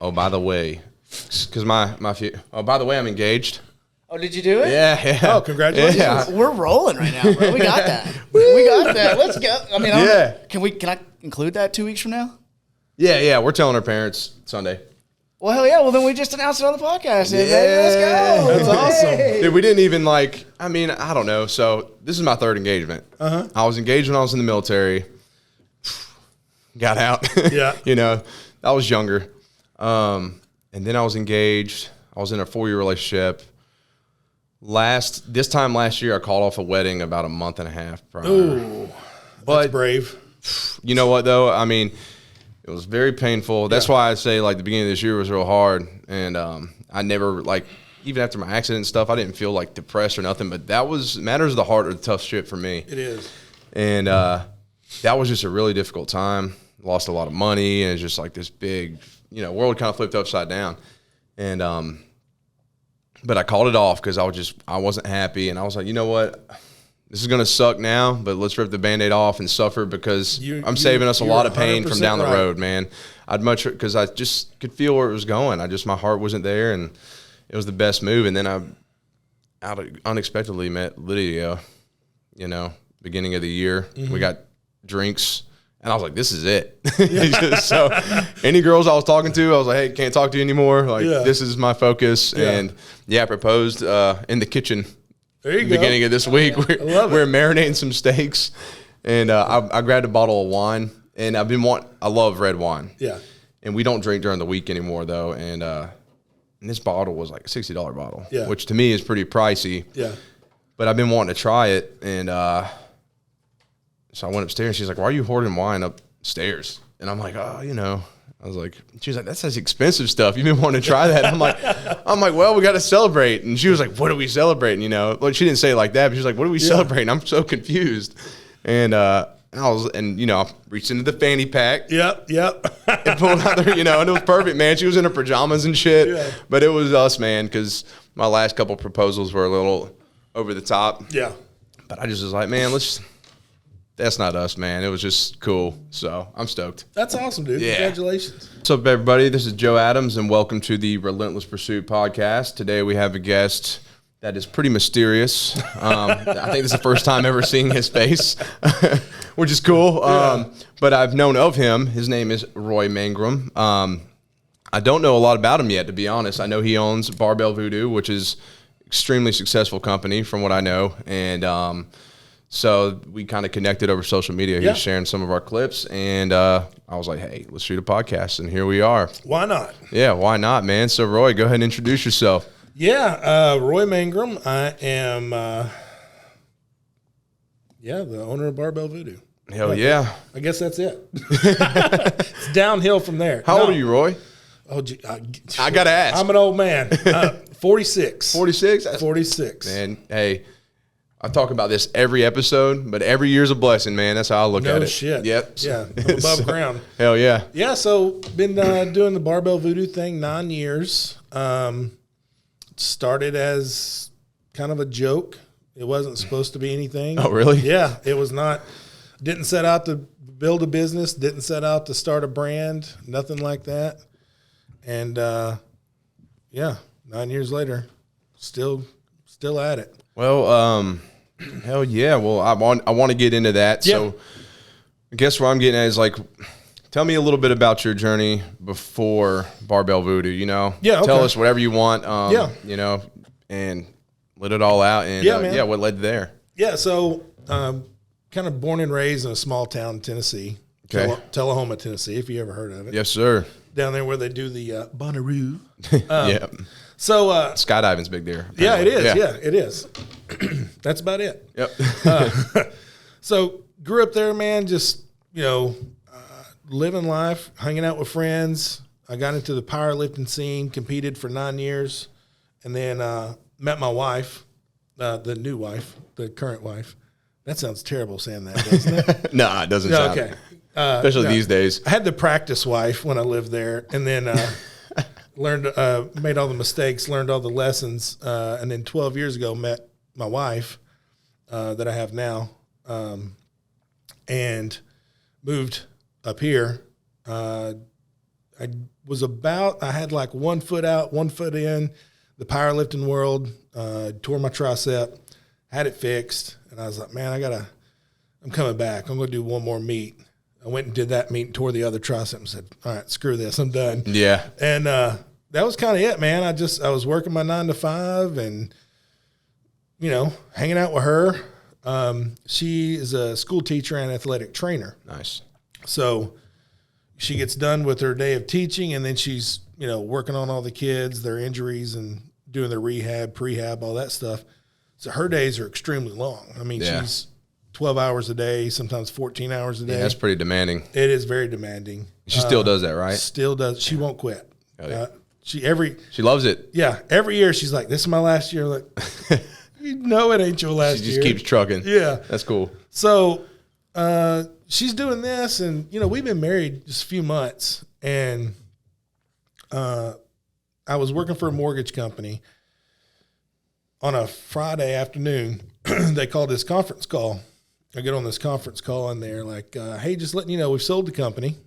Oh, by the way, because by the way, I'm engaged. Oh, did you do it? Yeah. Oh, congratulations. Yeah. We're rolling right now, bro. We got that. We got that. Let's go. I mean, can I include that 2 weeks from now? Yeah. We're telling our parents Sunday. Well, hell yeah. Well, then we just announced it on the podcast. Yeah. Let's go. That's awesome. Hey. Dude, we didn't even I don't know. So this is my third engagement. I was engaged when I was in the military. Got out. Yeah. I was younger. And then I was engaged. I was in a 4-year relationship. This time last year, I called off a wedding about a month and a half prior. Ooh, but that's brave. You know what, though? I mean, it was very painful. That's why I say, the beginning of this year was real hard. And I never, even after my accident and stuff, I didn't feel, depressed or nothing. But that was matters of the heart or the tough shit for me. It is. And that was just a really difficult time. Lost a lot of money. And it's just this big, world kind of flipped upside down. And but I called it off because I wasn't happy, and I was like, you know what, this is gonna suck now, but let's rip the Band-Aid off and suffer because I'm saving us a lot of pain from down the road, man. I'd much because I just could feel where it was going. My heart wasn't there, and it was the best move. And then I unexpectedly met Lydia, beginning of the year. Mm-hmm. We got drinks. And I was like, this is it. So any girls I was talking to, I was like, hey, can't talk to you anymore. This is my focus. Yeah. And, I proposed in the kitchen beginning of this week. We're marinating some steaks. And I grabbed a bottle of wine. And I love red wine. Yeah. And we don't drink during the week anymore, though. And this bottle was like a $60 bottle, which to me is pretty pricey. Yeah. But I've been wanting to try it. And so I went upstairs, and she's like, why are you hoarding wine upstairs? And I'm like, I was like, she was like, that's expensive stuff. You've been wanting to try that. I'm like, well, we got to celebrate. And she was like, what are we celebrating? Well, she didn't say it like that, but she was like, what are we celebrating? I'm so confused. And I reached into the fanny pack. Yep. And pulled out there, and it was perfect, man. She was in her pajamas and shit. Yeah. But it was us, man, because my last couple proposals were a little over the top. Yeah. But I just was like, man, that's not us, man. It was just cool. So I'm stoked. That's awesome, dude. Yeah. Congratulations. What's up, everybody? This is Joe Adams, and welcome to the Relentless Pursuit podcast. Today we have a guest that is pretty mysterious. I think this is the first time ever seeing his face, which is cool. But I've known of him. His name is Roy Mangrum. I don't know a lot about him yet, to be honest. I know he owns Barbell Voodoo, which is extremely successful company from what I know. And so we kind of connected over social media. He was sharing some of our clips, and I was like, hey, let's shoot a podcast, and here we are. Why not? Yeah, why not, man? So, Roy, go ahead and introduce yourself. Yeah, Roy Mangrum. I am, the owner of Barbell Voodoo. Hell yeah. I guess that's it. It's downhill from there. How old are you, Roy? Oh, I got to ask. I'm an old man. 46. 46? 46. Man, hey. I talk about this every episode, but every year's a blessing, man. That's how I look at it. No shit. Yep. Yeah, I'm above ground. Hell yeah. Yeah, so been doing the Barbell Voodoo thing 9 years. Started as kind of a joke. It wasn't supposed to be anything. Oh, really? Yeah, it was not. Didn't set out to build a business. Didn't set out to start a brand. Nothing like that. And 9 years later, still at it. Well, hell yeah. Well, I want to get into that. Yeah. So I guess where I'm getting at is tell me a little bit about your journey before Barbell Voodoo, Yeah. Okay. Tell us whatever you want, and let it all out. And what led there? Yeah. So, kind of born and raised in a small town in Tennessee, Tullahoma, Tennessee, if you ever heard of it. Yes, sir. Down there where they do the Bonnaroo. Yeah. So skydiving's big there. Apparently. Yeah, it is. Yeah, it is. That's about it. Yep. So grew up there, man. Just living life, hanging out with friends. I got into the powerlifting scene, competed for 9 years, and then met my wife, the new wife, the current wife. That sounds terrible saying that, doesn't it? No, it doesn't sound. Okay. Especially these days. I had the practice wife when I lived there, and then learned, made all the mistakes, learned all the lessons, and then 12 years ago met my wife that I have now, and moved up here. I had like 1 foot out, 1 foot in the powerlifting world, tore my tricep, had it fixed. And I was like, man, I'm coming back. I'm going to do one more meet. I went and did that meet and tore the other tricep and said, all right, screw this. I'm done. Yeah. And that was kind of it, man. I was working my 9 to 5 and, hanging out with her. She is a school teacher and athletic trainer. Nice. So she gets done with her day of teaching, and then she's, working on all the kids, their injuries, and doing their rehab, prehab, all that stuff. So her days are extremely long. I mean, she's 12 hours a day, sometimes 14 hours a day. Yeah, that's pretty demanding. It is very demanding. She still does that, right? Still does. She won't quit. She loves it. Yeah. Every year she's like, this is my last year. Like, it ain't your last year. She just keeps trucking. Yeah. That's cool. So, she's doing this, and, we've been married just a few months, and, I was working for a mortgage company. On a Friday afternoon, they called this conference call. I get on this conference call, and they're like, hey, just letting you know, we've sold the company,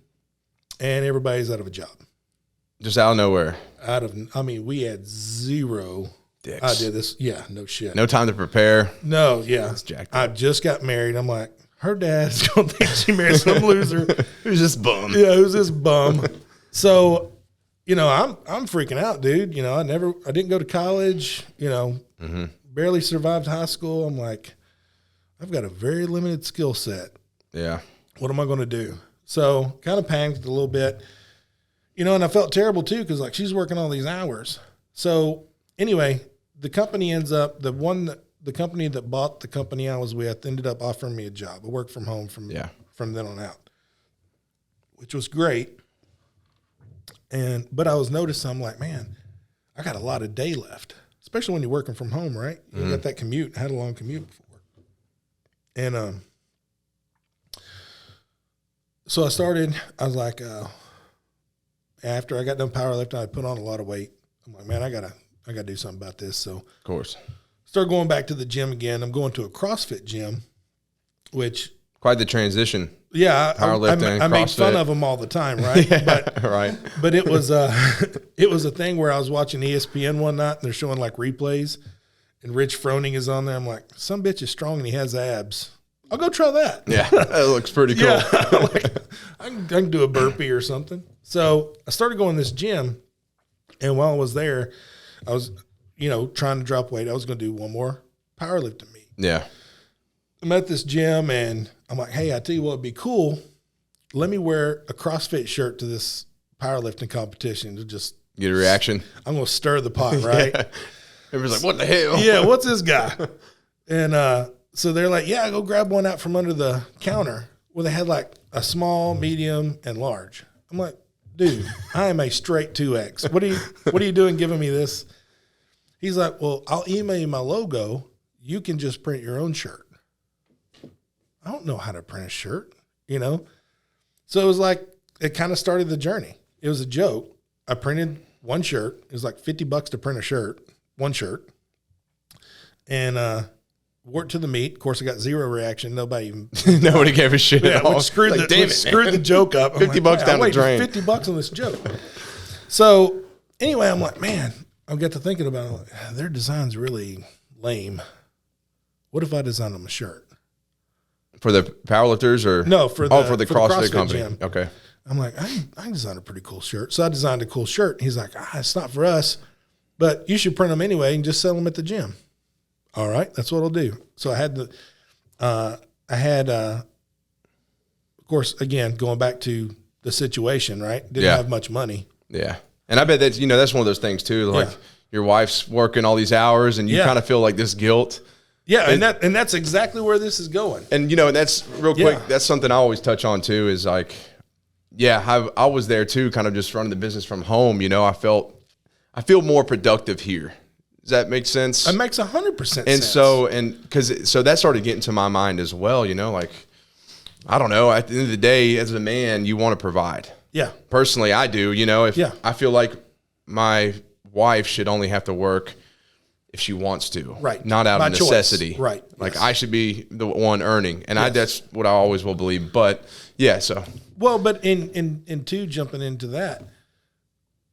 and everybody's out of a job. Just out of nowhere. We had zero dicks. I did this. Yeah, no shit. No time to prepare. No, yeah. I just got married. I'm like, her dad's going to think she married some loser. Who's this bum? Yeah, who's this bum? So, I'm freaking out, dude. I didn't go to college, barely survived high school. I'm like, I've got a very limited skill set. Yeah. What am I going to do? So kind of panicked a little bit, and I felt terrible too, because like she's working all these hours. So anyway, the company ends up, the company that bought the company I was with ended up offering me a job. I worked from home from then on out, which was great. But I was noticing, I'm like, man, I got a lot of day left, especially when you're working from home, right? You got that commute. I had a long commute before. And so I was like, after I got done powerlifting, I put on a lot of weight. I'm like, man, I gotta do something about this. So of course, started going back to the gym again. I'm going to a CrossFit gym, which quite the transition. Yeah, powerlifting, I make fun of them all the time, right? Right. But it was a thing where I was watching ESPN one night and they're showing like replays, and Rich Froning is on there. I'm like, some bitch is strong and he has abs. I'll go try that. Yeah, that looks pretty cool. Yeah, I can do a burpee or something. So I started going to this gym, and while I was there, I was, trying to drop weight. I was going to do one more powerlifting meet. Yeah. I'm at this gym, and I'm like, hey, I tell you what would be cool. Let me wear a CrossFit shirt to this powerlifting competition to just get a reaction. I'm going to stir the pot, right? Yeah. Everybody's like, what the hell? Yeah, what's this guy? And so they're like, yeah, go grab one out from under the counter. Well, they had like a small, medium, and large. I'm like, dude, I am a straight 2X. What are you doing giving me this? He's like, well, I'll email you my logo. You can just print your own shirt. I don't know how to print a shirt, So it was like, it kind of started the journey. It was a joke. I printed one shirt. It was like $50 to print a shirt, one shirt. And wore it to the meet. Of course, I got zero reaction. Nobody gave a shit at all. Screwed the joke up. $50 down the drain. $50 on this joke. So anyway, I'm like, man, I got to thinking about it. Like, their design's really lame. What if I designed them a shirt? For the powerlifters or no, for the CrossFit company. Gym. Okay. I'm like, I designed a pretty cool shirt. So I designed a cool shirt. He's like, it's not for us, but you should print them anyway and just sell them at the gym. All right, that's what I'll do. So I had of course, again, going back to the situation, right? Didn't have much money. Yeah. And I bet that's, that's one of those things too. Like your wife's working all these hours and you kind of feel like this guilt. Yeah, and that's exactly where this is going. And and that's real quick. Yeah. That's something I always touch on too. Is like, I was there too, kind of just running the business from home. I feel more productive here. Does that make sense? It makes 100% sense. And so that started getting to my mind as well. Like, I don't know. At the end of the day, as a man, you want to provide. Yeah. Personally, I do. I feel like my wife should only have to work if she wants to, right? Not out of necessity, right? Like I should be the one earning, and that's what I always will believe. But but in two, jumping into that,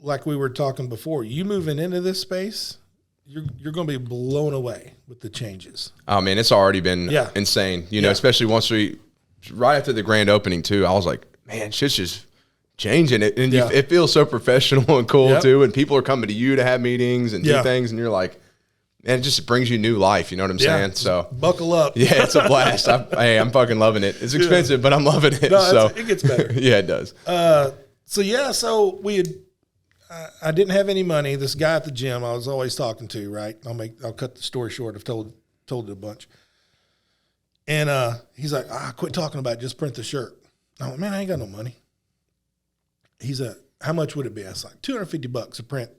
like we were talking before, you moving into this space, you're going to be blown away with the changes. Oh man, it's already been insane. You know, especially once right after the grand opening too, I was like, man, shit's just changing it. And it feels so professional and cool too. And people are coming to you to have meetings and do things. And you're like, man, it just brings you new life. You know what I'm saying? So buckle up. Yeah, it's a blast. I'm fucking loving it. It's expensive, but I'm loving it. No, so it gets better. Yeah, it does. So we had, I didn't have any money. This guy at the gym I was always talking to, right? I'll cut the story short. I've told it a bunch. And he's like, quit talking about it. Just print the shirt. I'm like, man, I ain't got no money. He's like, how much would it be? I was like, $250 to print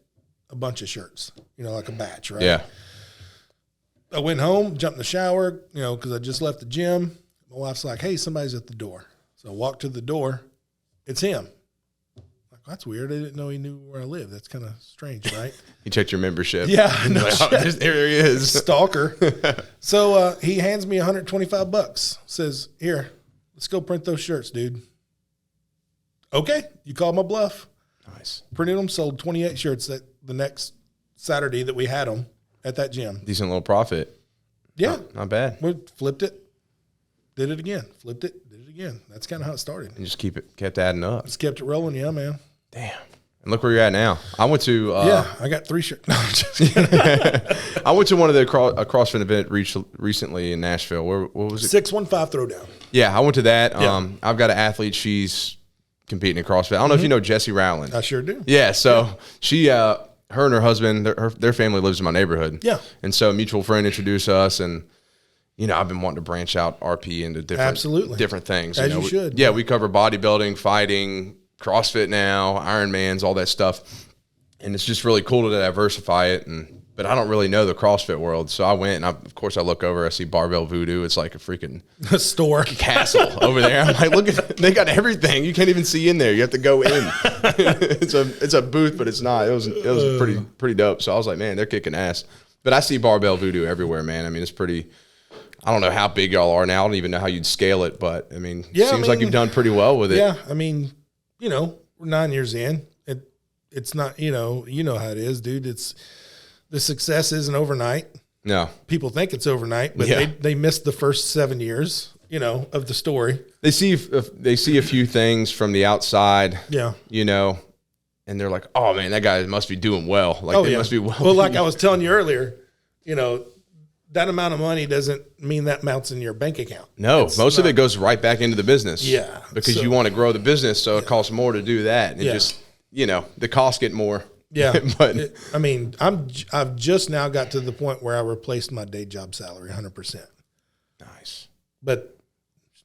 a bunch of shirts, you know, like a batch, right? Yeah. I went home, jumped in the shower, you know, because I just left the gym. My wife's like, hey, somebody's at the door. So I walked to the door. It's him. Like, that's weird. I didn't know he knew where I live. That's kind of strange, right? He checked your membership. Yeah. No like, there he is. Stalker. So he hands me $125. Says, here, let's go print those shirts, dude. Okay. You called my bluff. Nice. Printed them, sold 28 shirts the next Saturday that we had them at that gym. Decent little profit. Yeah. Not bad. We flipped it, did it again, flipped it, did it again. That's kind of how it started. And just kept adding up. Just kept it rolling, yeah, man. Damn. And look where you're at now. I went to I got 3 shirts. No, I'm just kidding. I went to one of the CrossFit event recently in Nashville. What was it? 615 throwdown. Yeah, I went to that. Yeah. I've got an athlete. She's competing in CrossFit. I don't know if you know Jessie Rowland. I sure do. Yeah, so she, her and her husband, their family lives in my neighborhood. Yeah. And so a mutual friend introduced us, and you know, I've been wanting to branch out RP into different things. As you should. Yeah, we cover bodybuilding, fighting, CrossFit now, Ironmans, all that stuff. And it's just really cool to diversify it. But I don't really know the CrossFit world. So I went, and of course I look over, I see Barbell Voodoo. It's like a freaking store castle over there. I'm like, look at, they got everything. You can't even see in there. You have to go in. It's a booth, but it's not. It was pretty dope. So I was like, man, they're kicking ass. But I see Barbell Voodoo everywhere, man. I mean, it's pretty, I don't know how big y'all are now. I don't even know how you'd scale it, but I mean, seems like you've done pretty well with it. Yeah. I mean, you know, we're 9 years in. It's not, you know how it is, dude. The success isn't overnight. No. People think it's overnight, but they missed the first 7 years, you know, of the story. They see a few things from the outside, you know, and they're like, oh man, that guy must be doing well. Like they must be well. Well, like I was telling you earlier, you know, that amount of money doesn't mean that amounts in your bank account. No, most of it goes right back into the business. Yeah. Because you want to grow the business, so it costs more to do that. And it just, you know, the costs get more. Yeah. But I mean, I've just now got to the point where I replaced my day job salary 100%. Nice. But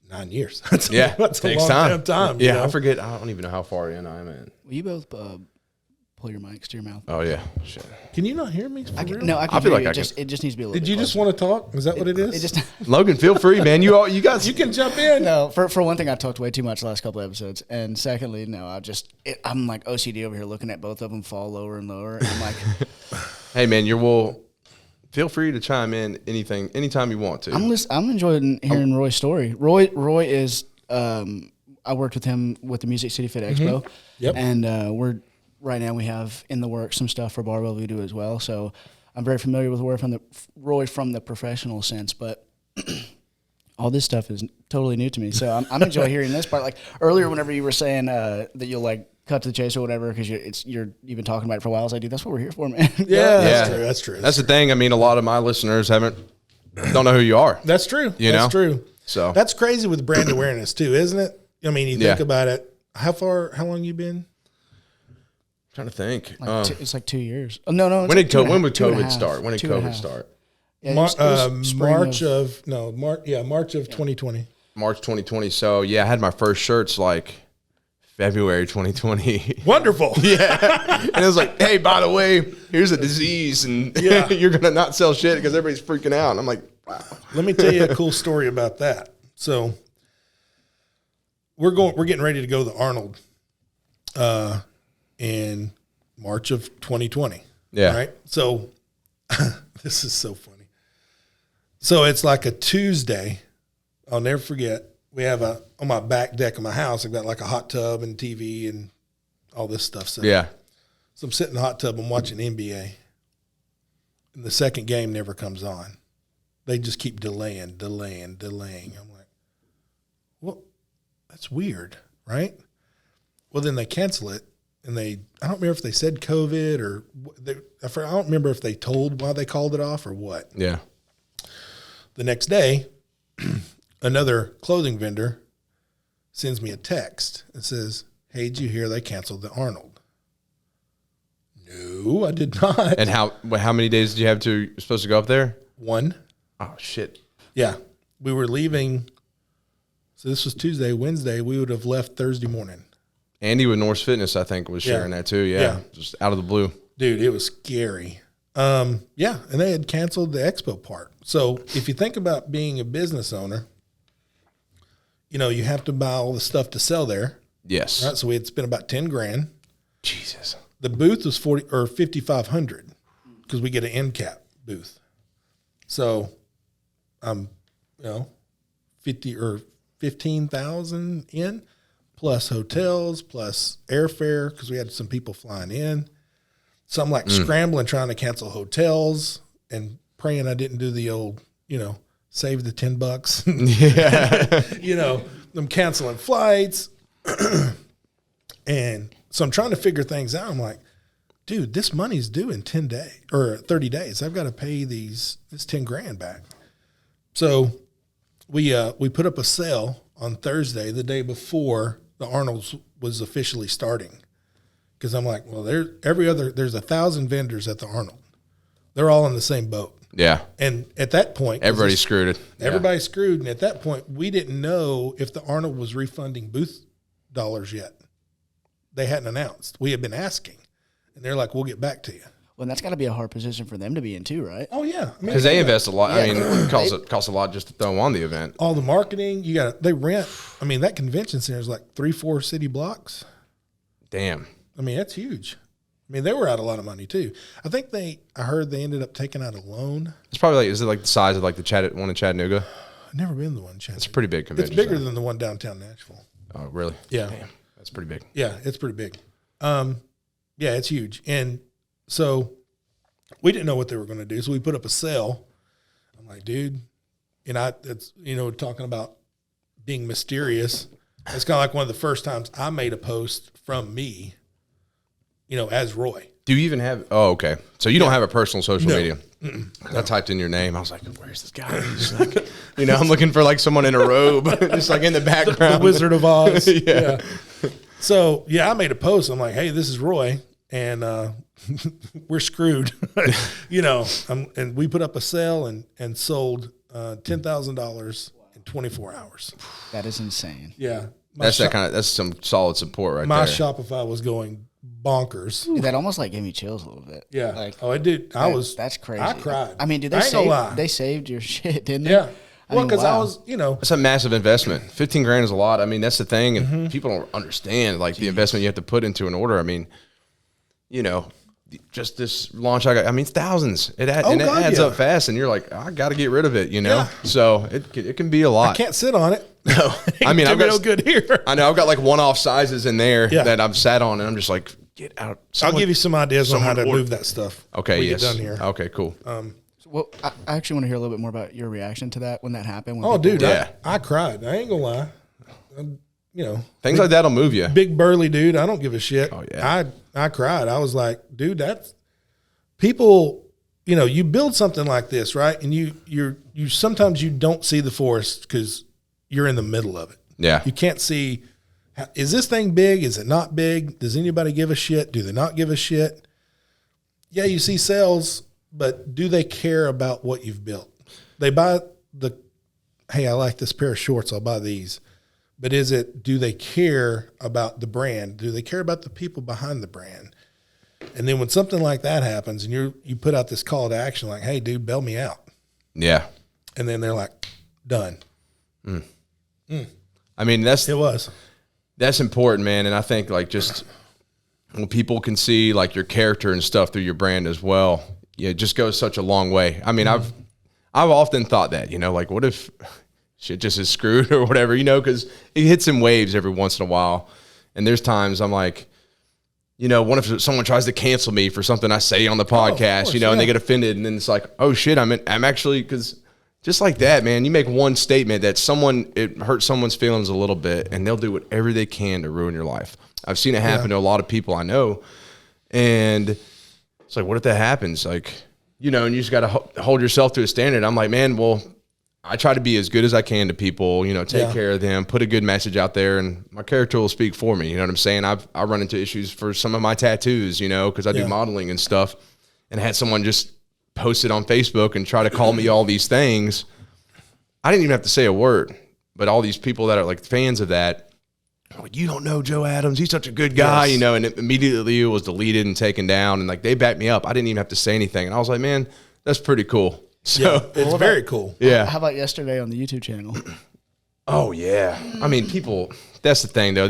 9 years. That's a long time. Yeah, you know? I forget. I don't even know how far in I am in. Will you both pull your mics to your mouth? Oh yeah. Shit. Can you not hear me? I can feel like it just needs to be a little bit just want to talk? Is that what it is? It just Logan, feel free, man. You can jump in. No, for one thing, I talked way too much the last couple of episodes, and secondly, no, I'm like OCD over here looking at both of them fall lower and lower. And I'm like, hey man, feel free to chime in anytime you want to. I'm enjoying hearing Roy's story. Roy is I worked with him with the Music City Fit Expo. Mm-hmm. Yep. And right now we have in the works some stuff for Barbell Voodoo as well. So I'm very familiar with Roy from the professional sense, but all this stuff is totally new to me. So I'm enjoying hearing this part. Like earlier, whenever you were saying that you'll like cut to the chase or whatever, because you've been talking about it for a while. I was like, dude, that's what we're here for, man. Yeah, that's true. That's the thing. I mean, a lot of my listeners don't know who you are. That's true. That's true. So that's crazy with brand awareness too, isn't it? I mean, you think about it. How long you been? Trying to think. It's like 2 years. Oh, no. When did COVID start? When did COVID start? Yeah, March of 2020. March 2020. So yeah, I had my first shirts like February 2020. Wonderful. Yeah. And it was like, hey, by the way, here's a disease, and you're gonna not sell shit because everybody's freaking out. And I'm like, wow. Let me tell you a cool story about that. So we're getting ready to go to Arnold in March of 2020. Yeah. Right. So this is so funny. So it's like a Tuesday. I'll never forget. We have on my back deck of my house, I've got like a hot tub and TV and all this stuff. So yeah. So I'm sitting in the hot tub. I'm watching NBA. And the second game never comes on. They just keep delaying. I'm like, well, that's weird, right? Well, then they cancel it. And I don't remember if they said COVID or I don't remember if they told why they called it off or what. Yeah. The next day, another clothing vendor sends me a text and says, hey, did you hear they canceled the Arnold? No, I did not. And how many days did you have supposed to go up there? 1. Oh, shit. Yeah. We were leaving. So this was Tuesday. Wednesday, we would have left Thursday morning. Andy with Norse Fitness, I think, was sharing that too. Yeah. Just out of the blue. Dude, it was scary. Yeah. And they had canceled the expo part. So if you think about being a business owner, you know, you have to buy all the stuff to sell there. Yes. Right. So we had spent about $10,000. Jesus. The booth was $5,500 because we get an end cap booth. So, you know, 50 or 15,000 in, plus hotels, plus airfare because we had some people flying in. So I'm like scrambling trying to cancel hotels and praying I didn't do the old, you know, save the $10. Yeah. You know, I'm canceling flights. And so I'm trying to figure things out. I'm like, dude, this money's due in 10 days or 30 days. I've got to pay this $10,000 back. So we put up a sale on Thursday, the day before the Arnold's was officially starting. Because I'm like, well, there's 1,000 vendors at the Arnold. They're all in the same boat. Yeah. And at that point, everybody's screwed it. Everybody's screwed. And at that point, we didn't know if the Arnold was refunding booth dollars yet. They hadn't announced. We had been asking. And they're like, we'll get back to you. Well, and that's got to be a hard position for them to be in too, right? Oh, yeah. Because they invest a lot. I mean, it costs a lot just to throw on the event. All the marketing, they rent. I mean, that convention center is like 3-4 city blocks. Damn. I mean, that's huge. I mean, they were out a lot of money too. I think I heard they ended up taking out a loan. It's probably is it like the size of like the one in Chattanooga? I've never been to the one in Chattanooga. It's a pretty big convention. It's bigger than the one downtown Nashville. Oh, really? Yeah. Damn, that's pretty big. Yeah, it's pretty big. Yeah, it's huge. And so we didn't know what they were going to do. So we put up a sale. I'm like, dude, it's, talking about being mysterious. It's kind of like one of the first times I made a post from me, as Roy. Do you even have, okay. So you don't have a personal social media? No. I typed in your name. I was like, where's this guy? He's like, I'm looking for like someone in a robe, just like in the background. The Wizard of Oz. Yeah. So, I made a post. I'm like, hey, this is Roy, and we're screwed. And we put up a sale and sold $10,000 in 24 hours. That is insane. Yeah. That's some solid support right my there. My Shopify was going bonkers. Dude, that almost like gave me chills a little bit. Yeah. Like, it did. That's crazy. I cried. I mean, did they saved your shit, didn't they? Yeah. Well, because I was, It's a massive investment. $15,000 is a lot. I mean, that's the thing. And people don't understand like the investment you have to put into an order. I mean, just this launch it's thousands. It adds up fast, and you're like, I got to get rid of it, Yeah. So it can be a lot. I can't sit on it. No, I mean, I've got no good here. I know I've got like one-off sizes in there that I've sat on, and I'm just like, get out. I'll give you some ideas on how to move that stuff. Okay, yes. Get done here. Okay, cool. Well, I actually want to hear a little bit more about your reaction to that when that happened. Dude, I cried. I ain't gonna lie. Things like that'll move you. Big burly dude. I don't give a shit. Oh yeah. I cried. I was like, dude, that's people. You build something like this, right? And you sometimes you don't see the forest because you're in the middle of it. Yeah. You can't see. Is this thing big? Is it not big? Does anybody give a shit? Do they not give a shit? Yeah, you see sales. But do they care about what you've built? They buy hey, I like this pair of shorts, I'll buy these. But do they care about the brand? Do they care about the people behind the brand? And then when something like that happens and you put out this call to action like, hey, dude, bail me out. Yeah. And then they're like, done. I mean, that's important, man. And I think like just when people can see like your character and stuff through your brand as well, it just goes such a long way. I mean, I've often thought that, like what if shit just is screwed or whatever, because it hits in waves every once in a while. And there's times I'm like, you know, what if someone tries to cancel me for something I say on the podcast, course, you know, and they get offended, and then it's like, oh shit, I'm actually, because just like that, man, you make one statement that it hurts someone's feelings a little bit, and they'll do whatever they can to ruin your life. I've seen it happen to a lot of people I know, and it's like, what if that happens? Like, you know, and you just got to hold yourself to a standard. I'm like, man, well, I try to be as good as I can to people, you know, take care of them, put a good message out there, and my character will speak for me. You know what I'm saying? I run into issues for some of my tattoos, you know, because I do modeling and stuff, and I had someone just post it on Facebook and try to call me all these things. I didn't even have to say a word, but all these people that are like fans of that, like, you don't know Joe Adams, he's such a good guy, you know, and immediately it was deleted and taken down, and like they backed me up. I didn't even have to say anything, and I was like, man, that's pretty cool. So it's very cool. Yeah. How about yesterday on the YouTube channel? Oh yeah. I mean, people, that's the thing though.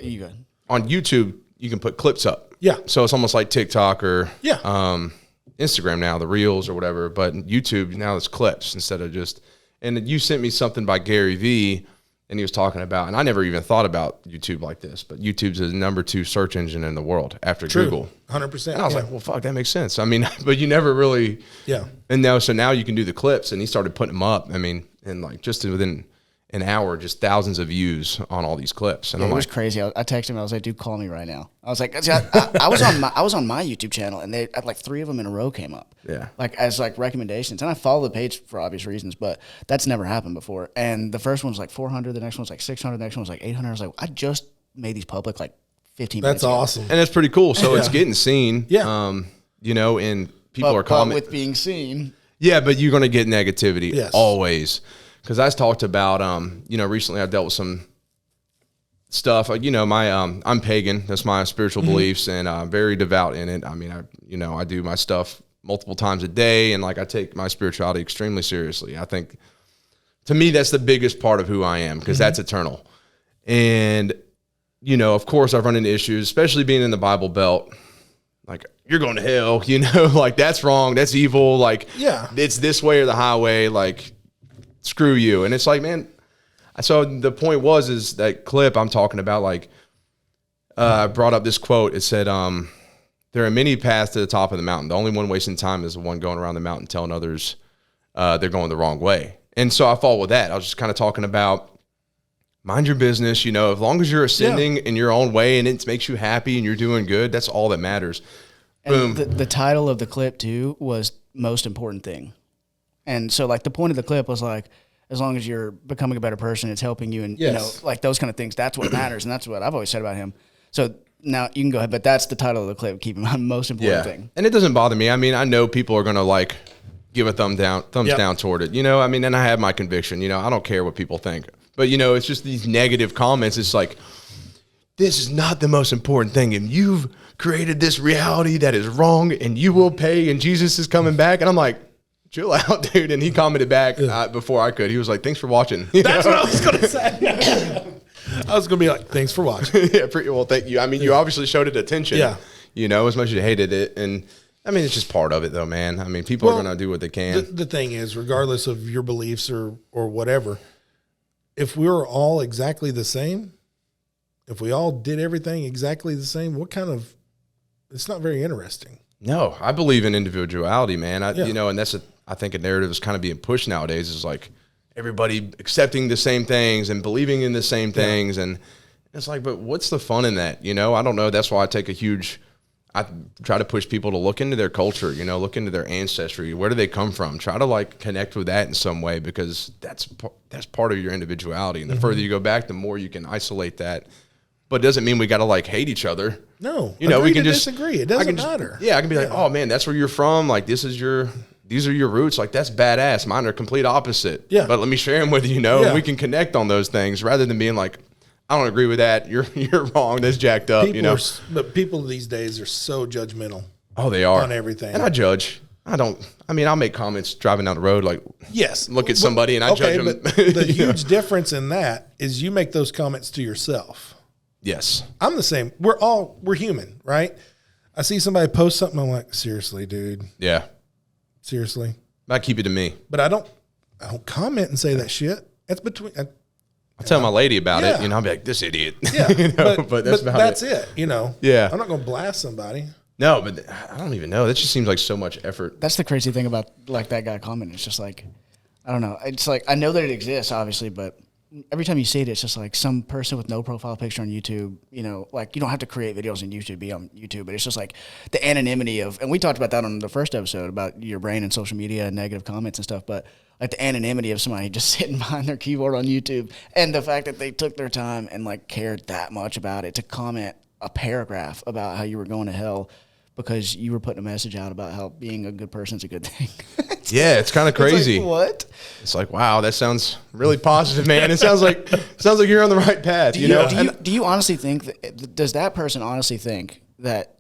You go. On YouTube, you can put clips up. Yeah. So it's almost like TikTok or Instagram now, the Reels or whatever, but YouTube now it's clips instead of just, and you sent me something by Gary Vee, and he was talking about, and I never even thought about YouTube like this, but YouTube's the #2 search engine in the world after Google. 100%. And I was like, well, fuck, that makes sense. I mean, but you never really. Yeah. And so now you can do the clips, and he started putting them up. I mean, and like just within an hour, just thousands of views on all these clips. And it was crazy. I texted him. I was like, dude, call me right now. I was like, I was on my YouTube channel, and they like 3 of them in a row came up. Yeah. Like as like recommendations. And I follow the page for obvious reasons, but that's never happened before. And the first one was like 400, the next one was like 600, the next one was like 800. I was like, I just made these public like 15 minutes ago. That's awesome. And it's pretty cool. So it's getting seen. Yeah. You know, and people are commenting. With being seen. Yeah, but you're going to get negativity always. Because I talked about, you know, recently I dealt with some stuff. You know, I'm pagan. That's my spiritual beliefs, and I'm very devout in it. I mean, I do my stuff multiple times a day, and like I take my spirituality extremely seriously. I think, to me, that's the biggest part of who I am, because that's eternal. And, you know, of course, I've run into issues, especially being in the Bible Belt. Like, you're going to hell, you know, like that's wrong, that's evil. Like, it's this way or the highway. Like, screw you. And it's like, man, so the point is that clip I'm talking about, like, I brought up this quote. It said, there are many paths to the top of the mountain. The only one wasting time is the one going around the mountain telling others they're going the wrong way. And so I followed with that. I was just kind of talking about mind your business, you know, as long as you're ascending in your own way and it makes you happy and you're doing good, that's all that matters. And Boom. The title of the clip too was most important thing. And so like the point of the clip was like, as long as you're becoming a better person, it's helping you, and you know, like those kind of things. That's what matters, and that's what I've always said about him. So now you can go ahead, but that's the title of the clip. Keep in mind, most important thing. And it doesn't bother me. I mean, I know people are gonna like give a thumbs down toward it. You know, I mean, and I have my conviction. You know, I don't care what people think, but you know, it's just these negative comments. It's like, this is not the most important thing, and you've created this reality that is wrong, and you will pay, and Jesus is coming back, and I'm like, chill out, dude. And he commented back before I could. He was like, thanks for watching. That's what I was going to say. I was going to be like, thanks for watching. Well, thank you. I mean, you obviously showed it attention, you know, as much as you hated it. And I mean, it's just part of it though, man. I mean, people are going to do what they can. The thing is, regardless of your beliefs or whatever, if we were all exactly the same, if we all did everything exactly the same, it's not very interesting. No, I believe in individuality, man. You know, and I think a narrative is kind of being pushed nowadays, is like everybody accepting the same things and believing in the same things. And it's like, but what's the fun in that? You know, I don't know. That's why I try to push people to look into their culture, you know, look into their ancestry. Where do they come from? Try to like connect with that in some way, because that's part of your individuality. And the further you go back, the more you can isolate that. But it doesn't mean we got to like hate each other. No, you know, we can just disagree. It doesn't matter. I can be like, oh man, that's where you're from. Like these are your roots. Like that's badass. Mine are complete opposite. Yeah. But let me share them with you, know, and we can connect on those things rather than being like, I don't agree with that. You're wrong. That's jacked up. But people these days are so judgmental. Oh, they are on everything. And I judge. I'll make comments driving down the road, like, look at somebody and I judge them. But the huge difference in that is you make those comments to yourself. Yes. I'm the same. We're human, right? I see somebody post something, I'm like, seriously, dude. Yeah. Seriously. I keep it to me. But I don't comment and say that shit. That's between I'll tell my lady about it. I'll be like, this idiot. Yeah, but that's about that's it. Yeah, I'm not going to blast somebody. No, but I don't even know. That just seems like so much effort. That's the crazy thing about like that guy commenting. It's just like, I don't know. It's like, I know that it exists, obviously, but every time you see it, it's just like some person with no profile picture on YouTube, like you don't have to create videos on YouTube to be on YouTube, but it's just like the anonymity of, and we talked about that on the first episode about your brain and social media and negative comments and stuff, but like the anonymity of somebody just sitting behind their keyboard on YouTube and the fact that they took their time and like cared that much about it to comment a paragraph about how you were going to hell because you were putting a message out about how being a good person is a good thing. It's kind of crazy. It's like, what? It's like, wow, that sounds really positive, man. It sounds like you're on the right path. Do you honestly think does that person honestly think that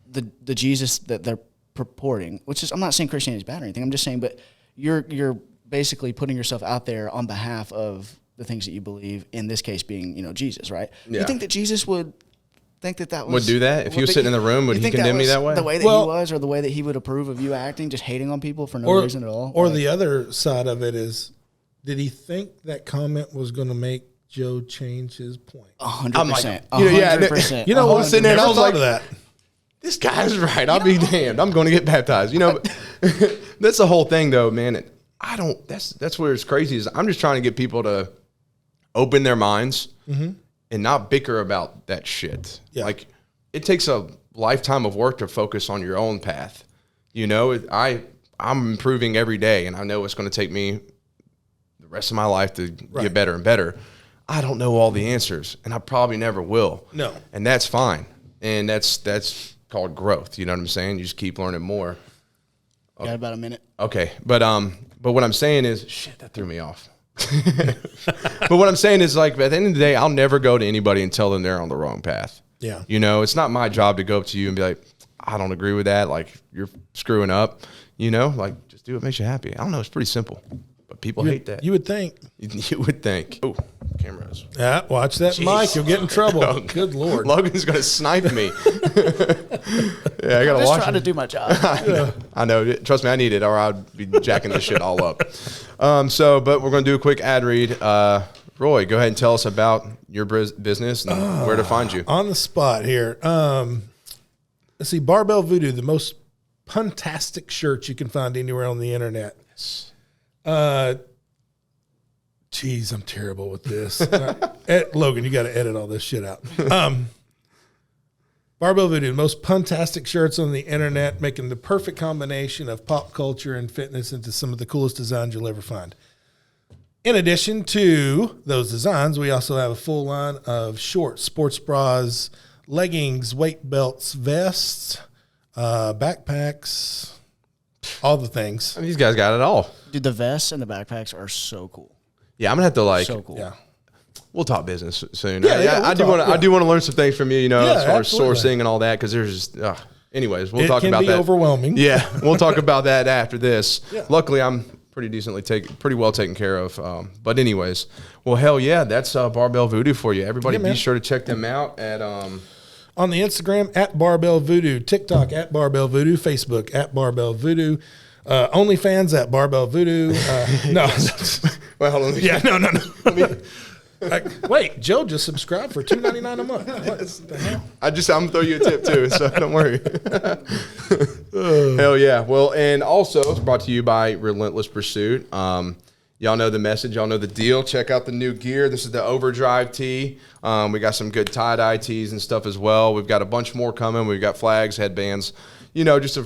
the Jesus that they're purporting, which is, I'm not saying Christianity is bad or anything, I'm just saying, but you're basically putting yourself out there on behalf of the things that you believe, in this case being, Jesus, right? Yeah. You think that Jesus would think that was... Would do that? If he was sitting in the room, would he condemn me that way? The way that he was, or the way that he would approve of you acting, just hating on people for no reason at all? Or the other side of it is, did he think that comment was going to make Joe change his point? 100%. 100%. You know, I was sitting there and I was like, that. This guy's right. I'll be damned. I'm going to get baptized. That's the whole thing, though, man. That's where it's crazy is I'm just trying to get people to open their minds and not bicker about that shit. Yeah. Like, it takes a lifetime of work to focus on your own path. I'm improving every day, and I know it's going to take me the rest of my life to get better and better. I don't know all the answers, and I probably never will. No. And that's fine. And that's called growth. You know what I'm saying? You just keep learning more. Okay. Got about a minute. Okay. But what I'm saying is, shit, that threw me off. But what I'm saying is, like, at the end of the day, I'll never go to anybody and tell them they're on the wrong path. Yeah. It's not my job to go up to you and be like, I don't agree with that. Like, you're screwing up. Like, just do what makes you happy. I don't know. It's pretty simple. But people hate that. You would think. You would think. Oh, cameras. Yeah, watch that mic. You'll get in trouble. Oh, good Lord. Logan's going to snipe me. I got to watch. I'm trying to do my job. I know. Trust me, I need it, or I'd be jacking this shit all up. But we're going to do a quick ad read. Roy, go ahead and tell us about your business and where to find you. On the spot here. Let's see. Barbell Voodoo, the most puntastic shirt you can find anywhere on the internet. Yes. Geez, I'm terrible with this. Logan, you got to edit all this shit out. Barbell Voodoo, the most puntastic shirts on the internet, making the perfect combination of pop culture and fitness into some of the coolest designs you'll ever find. In addition to those designs, we also have a full line of shorts, sports bras, leggings, weight belts, vests, backpacks, all the things. These guys got it all. Dude, the vests and the backpacks are so cool. Yeah, I'm gonna have to so cool. Yeah. We'll talk business soon. I do want to learn some things from you, as far absolutely. as sourcing and all that, because there's just, anyways, we'll talk about that. It can be overwhelming. Yeah, we'll talk about that after this. Yeah. Luckily, I'm pretty well taken care of. But anyways, well, hell yeah, that's Barbell Voodoo for you. Everybody be sure to check them out at on the Instagram at Barbell Voodoo, TikTok at Barbell Voodoo, Facebook at Barbell Voodoo. OnlyFans at Barbell Voodoo. No. Well, hold on. Yeah, no. Wait, Joe just subscribed for $2.99 a month. What the hell? I'm gonna throw you a tip too, so don't worry. Hell yeah. Well, and also it's brought to you by Relentless Pursuit. Y'all know the message. Y'all know the deal. Check out the new gear. This is the Overdrive tee. We got some good tie-dye tees and stuff as well. We've got a bunch more coming. We've got flags, headbands. Just a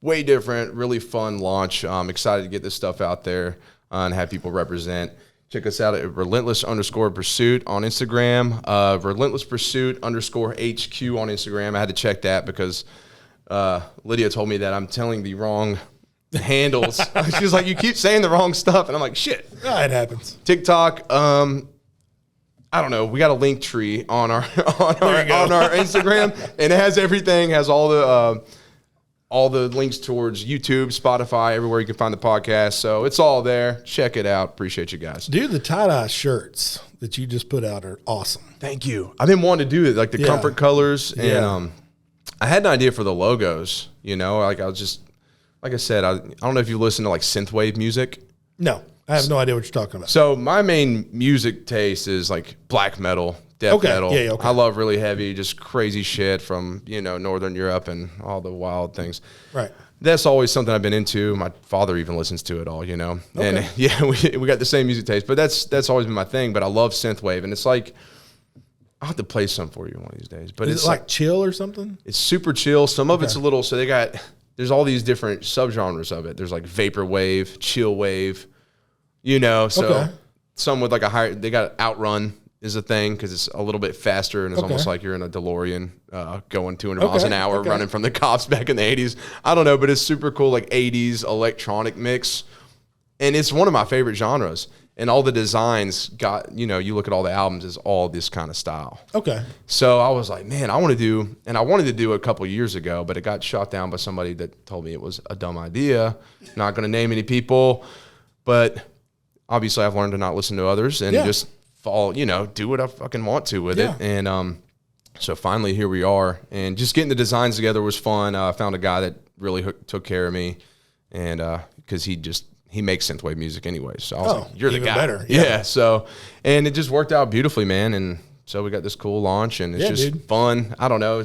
way different, really fun launch. I'm excited to get this stuff out there and have people represent. Check us out at Relentless_Pursuit on Instagram. Relentless Pursuit _ HQ on Instagram. I had to check that because Lydia told me that I'm telling the wrong handles. She's like, you keep saying the wrong stuff, and I'm like, shit. Yeah, it happens. TikTok. I don't know. We got a link tree on our Instagram, and it has everything. Has all the links towards YouTube, Spotify, everywhere you can find the podcast. So it's all there. Check it out. Appreciate you guys. Dude, the tie-dye shirts that you just put out are awesome. Thank you. I've been wanting to do it, like the comfort colors, and I had an idea for the logos. Like I was just. Like I said, I don't know if you listen to like synthwave music. No, I have no idea what you're talking about. So my main music taste is like black metal, death metal. Yeah, okay. I love really heavy, just crazy shit from, Northern Europe and all the wild things. Right. That's always something I've been into. My father even listens to it all, Okay. And yeah, we got the same music taste, but that's always been my thing. But I love synthwave, and it's like, I'll have to play some for you one of these days. But it's like chill or something? It's super chill. Some of it's a little, so there's all these different subgenres of it. There's like vaporwave, chill wave, so some with like they got Outrun is a thing because it's a little bit faster and it's almost like you're in a DeLorean going 200 miles an hour running from the cops back in the 80s. I don't know, but it's super cool, like 80s electronic mix. And it's one of my favorite genres. And all the designs got, you look at all the albums, is all this kind of style. Okay. So I was like, man, I wanted to do it a couple years ago, but it got shot down by somebody that told me it was a dumb idea. Not going to name any people, but obviously I've learned to not listen to others and just follow, do what I fucking want to with it. And so finally here we are. And just getting the designs together was fun. I found a guy that really took care of me, and because he makes synthwave music anyway. So I was like, you're the guy. Better. Yeah. So, and it just worked out beautifully, man. And so we got this cool launch, and it's just fun. I don't know.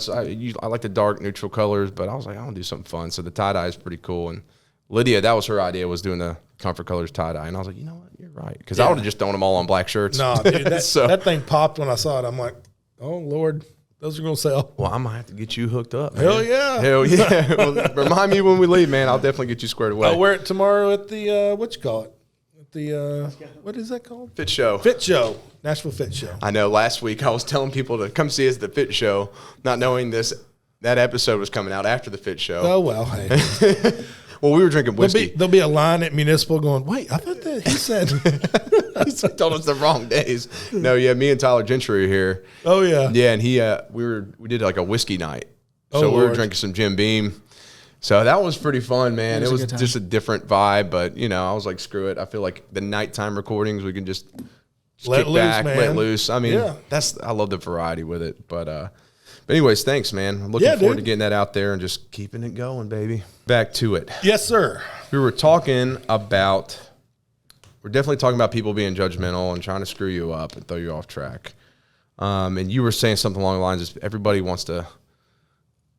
I like the dark neutral colors, but I was like, I want to do something fun. So the tie-dye is pretty cool. And Lydia, that was her idea, was doing the Comfort Colors tie-dye. And I was like, you know what? You're right. Because I would have just thrown them all on black shirts. No, dude, that thing popped when I saw it. I'm like, oh, Lord. Those are going to sell. Well, I might have to get you hooked up, man. Hell yeah. Hell yeah. Well, remind me when we leave, man. I'll definitely get you squared away. I'll wear it tomorrow at the, what you call it? At the, what is that called? Fit Show. Fit Show. Nashville Fit Show. I know. Last week I was telling people to come see us at the Fit Show, not knowing that episode was coming out after the Fit Show. Oh, well, hey. Well, we were drinking whiskey. There'll be a line at Municipal going, wait, I thought that he said. He told us the wrong days. No, yeah, me and Tyler Gentry are here. Oh, yeah. Yeah, and we did like a whiskey night. So we were drinking some Jim Beam. So that was pretty fun, man. It was just a different vibe, but, I was like, screw it. I feel like the nighttime recordings, we can just let loose, man. Let loose. I mean, I love the variety with it. But anyways, thanks, man. I'm looking forward to getting that out there and just keeping it going, baby. Back to it. Yes, sir. We're definitely talking about people being judgmental and trying to screw you up and throw you off track. And you were saying something along the lines of everybody wants to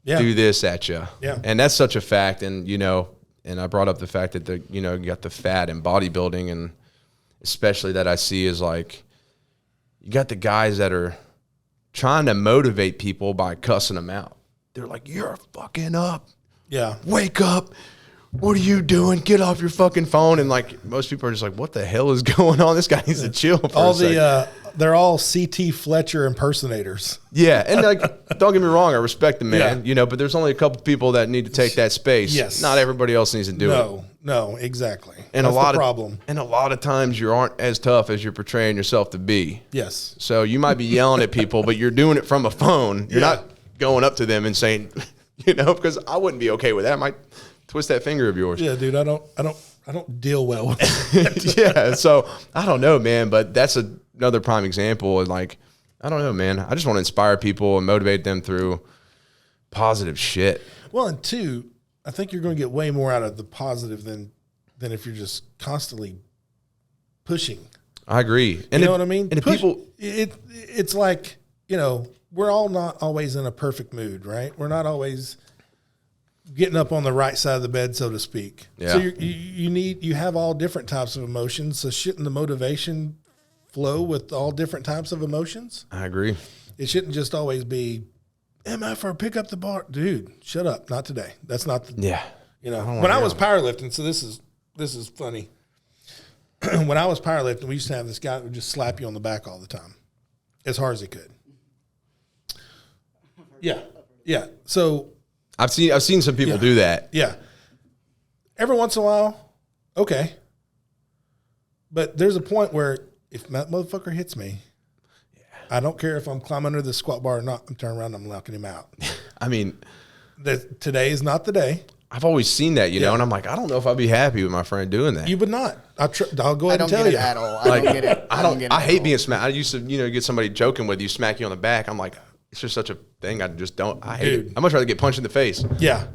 do this at you. Yeah. And that's such a fact. And, and I brought up the fact that, you got the fat in bodybuilding, and especially that I see is like, you got the guys that are trying to motivate people by cussing them out. They're like, you're fucking up. Yeah. Wake up. What are you doing? Get off your fucking phone. And like, most people are just like, what the hell is going on? This guy needs to chill for a second. They're all C.T. Fletcher impersonators. Yeah. And like, don't get me wrong. I respect the man, but there's only a couple people that need to take that space. Yes. Not everybody else needs to do it. No, exactly. And that's the problem. And a lot of times you aren't as tough as you're portraying yourself to be. Yes. So you might be yelling at people, but you're doing it from a phone. You're not going up to them and saying, because I wouldn't be okay with that. I might twist that finger of yours. Yeah, dude, I don't deal well with that. Yeah, so I don't know, man, but that's another prime example. And like, I don't know, man. I just want to inspire people and motivate them through positive shit. Well, and two, I think you're going to get way more out of the positive than if you're just constantly pushing. I agree. And you know what I mean? And people, it's like, we're all not always in a perfect mood, right? We're not always getting up on the right side of the bed, so to speak. Yeah. So you have all different types of emotions. So shouldn't the motivation flow with all different types of emotions? I agree. It shouldn't just always be MF or pick up the bar. Dude, shut up. Not today. That's not the when I was powerlifting, so this is funny. When I was powerlifting, we used to have this guy that would just slap you on the back all the time, as hard as he could. Yeah. Yeah. So I've seen some people do that. Yeah. Every once in a while, okay. But there's a point where if that motherfucker hits me, I don't care if I'm climbing under the squat bar or not, I'm turning around and I'm knocking him out. I mean, today is not the day. I've always seen that, and I'm like, I don't know if I'd be happy with my friend doing that. You would not. I'll go ahead and tell you. I don't get it at all. I don't get it. I hate being smacked. I used to, get somebody joking with you, smack you on the back. I'm like, it's just such a thing. I just don't. I hate it. I'd much rather get punched in the face. Yeah.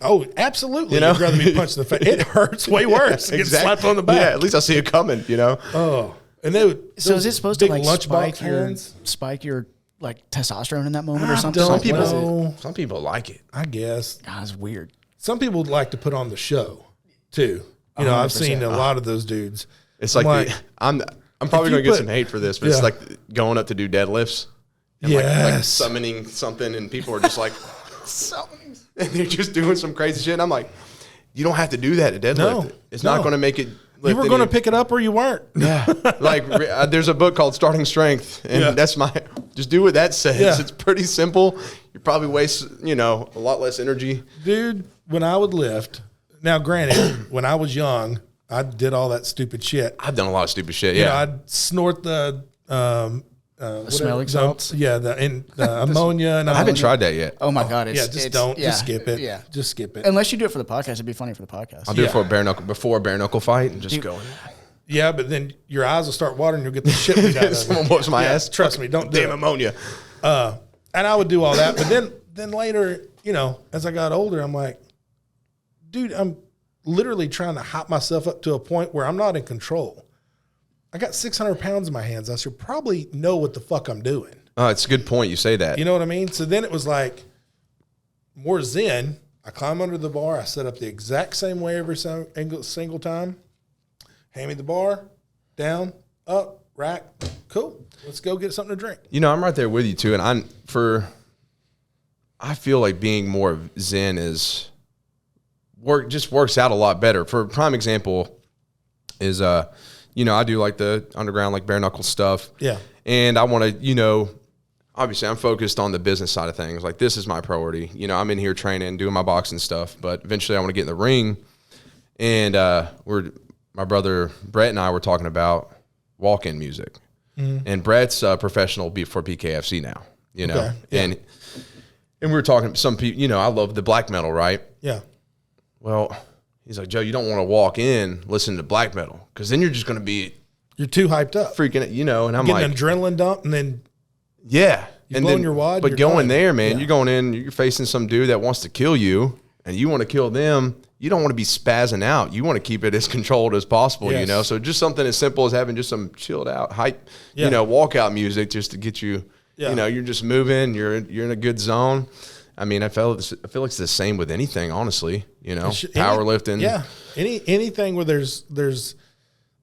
Oh, absolutely. You'd rather be punched in the face. It hurts way worse. Get slapped on the back. Yeah, at least I see it coming, Oh. And so is it supposed to like spike your like testosterone in that moment or something? Some people like it. I guess. God, it's weird. Some people like to put on the show too. I've seen a lot of those dudes. It's like I'm probably going to get some hate for this, but it's like going up to do deadlifts and like summoning something, and people are just like, and they're just doing some crazy shit. And I'm like, you don't have to do that to deadlift. It's not going to make it. You were going to pick it up or you weren't. Yeah. Like there's a book called Starting Strength, and that's just do what that says. Yeah. It's pretty simple. You probably waste, a lot less energy. Dude, when I would lift, now granted, when I was young, I did all that stupid shit. I've done a lot of stupid shit. Yeah. I'd snort the smelling salts. The ammonia. And I haven't tried that yet. Oh my God. Just skip it. Yeah. Just skip it. Unless you do it for the podcast. It'd be funny for the podcast. I'll do it for before a bare knuckle fight and just go in. Yeah, but then your eyes will start watering. You'll get the shit beat out of Someone whoops my ass. Trust me, don't do Damn ammonia. And I would do all that. But then later, as I got older, I'm like, dude, I'm literally trying to hop myself up to a point where I'm not in control. I got 600 pounds in my hands. I should probably know what the fuck I'm doing. Oh, it's a good point. You say that. You know what I mean? So then it was like more zen. I climb under the bar. I set up the exact same way every single time. Hand me the bar, down, up, rack. Cool. Let's go get something to drink. I'm right there with you too. And I feel like being more zen just works out a lot better. For a prime example is, I do like the underground, like bare knuckle stuff. Yeah. And I want to, obviously I'm focused on the business side of things. Like this is my priority. I'm in here training, doing my boxing stuff, but eventually I want to get in the ring. And my brother Brett and I were talking about walk-in music. Mm-hmm. And Brett's a professional for PKFC now, Okay. Yeah. And we were talking, some people, I love the black metal, right? Yeah. Well, he's like, Joe, you don't want to walk in listening to black metal because then you're just going to be you're too hyped up, freaking, and I'm getting like, an adrenaline dump, and then you're blowing your wad. But going there, man, you're going in, you're facing some dude that wants to kill you, and you want to kill them. You don't want to be spazzing out. You want to keep it as controlled as possible, So just something as simple as having just some chilled out hype, walkout music just to get you. Yeah. You're just moving. You're in a good zone. I mean, I feel like it's the same with anything, honestly. Powerlifting. Yeah, anything where there's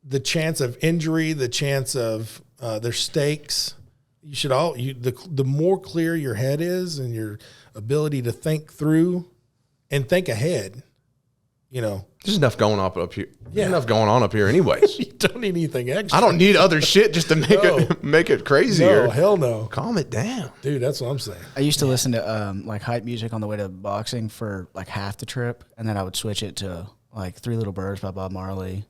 the chance of injury, the chance of there's stakes. You should the more clear your head is and your ability to think through and think ahead. There's enough going on up here. Yeah, enough going on up here, anyways. You don't need anything extra. I don't need other shit just to make it crazier. No, hell no. Calm it down, dude. That's what I'm saying. I used to listen to like hype music on the way to boxing for like half the trip, and then I would switch it to like Three Little Birds by Bob Marley,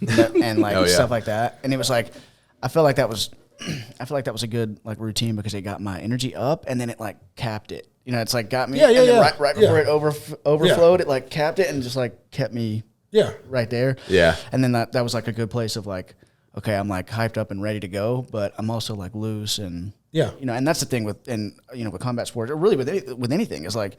and like stuff like that. And it was like I felt like that was a good like routine because it got my energy up, and then it like capped it. It's like got me. Right before it overflowed, it like capped it and just like kept me. Right there. Yeah. And then that was like a good place of like, okay, I'm like hyped up and ready to go, but I'm also like loose and and that's the thing with with combat sports or really with anything is like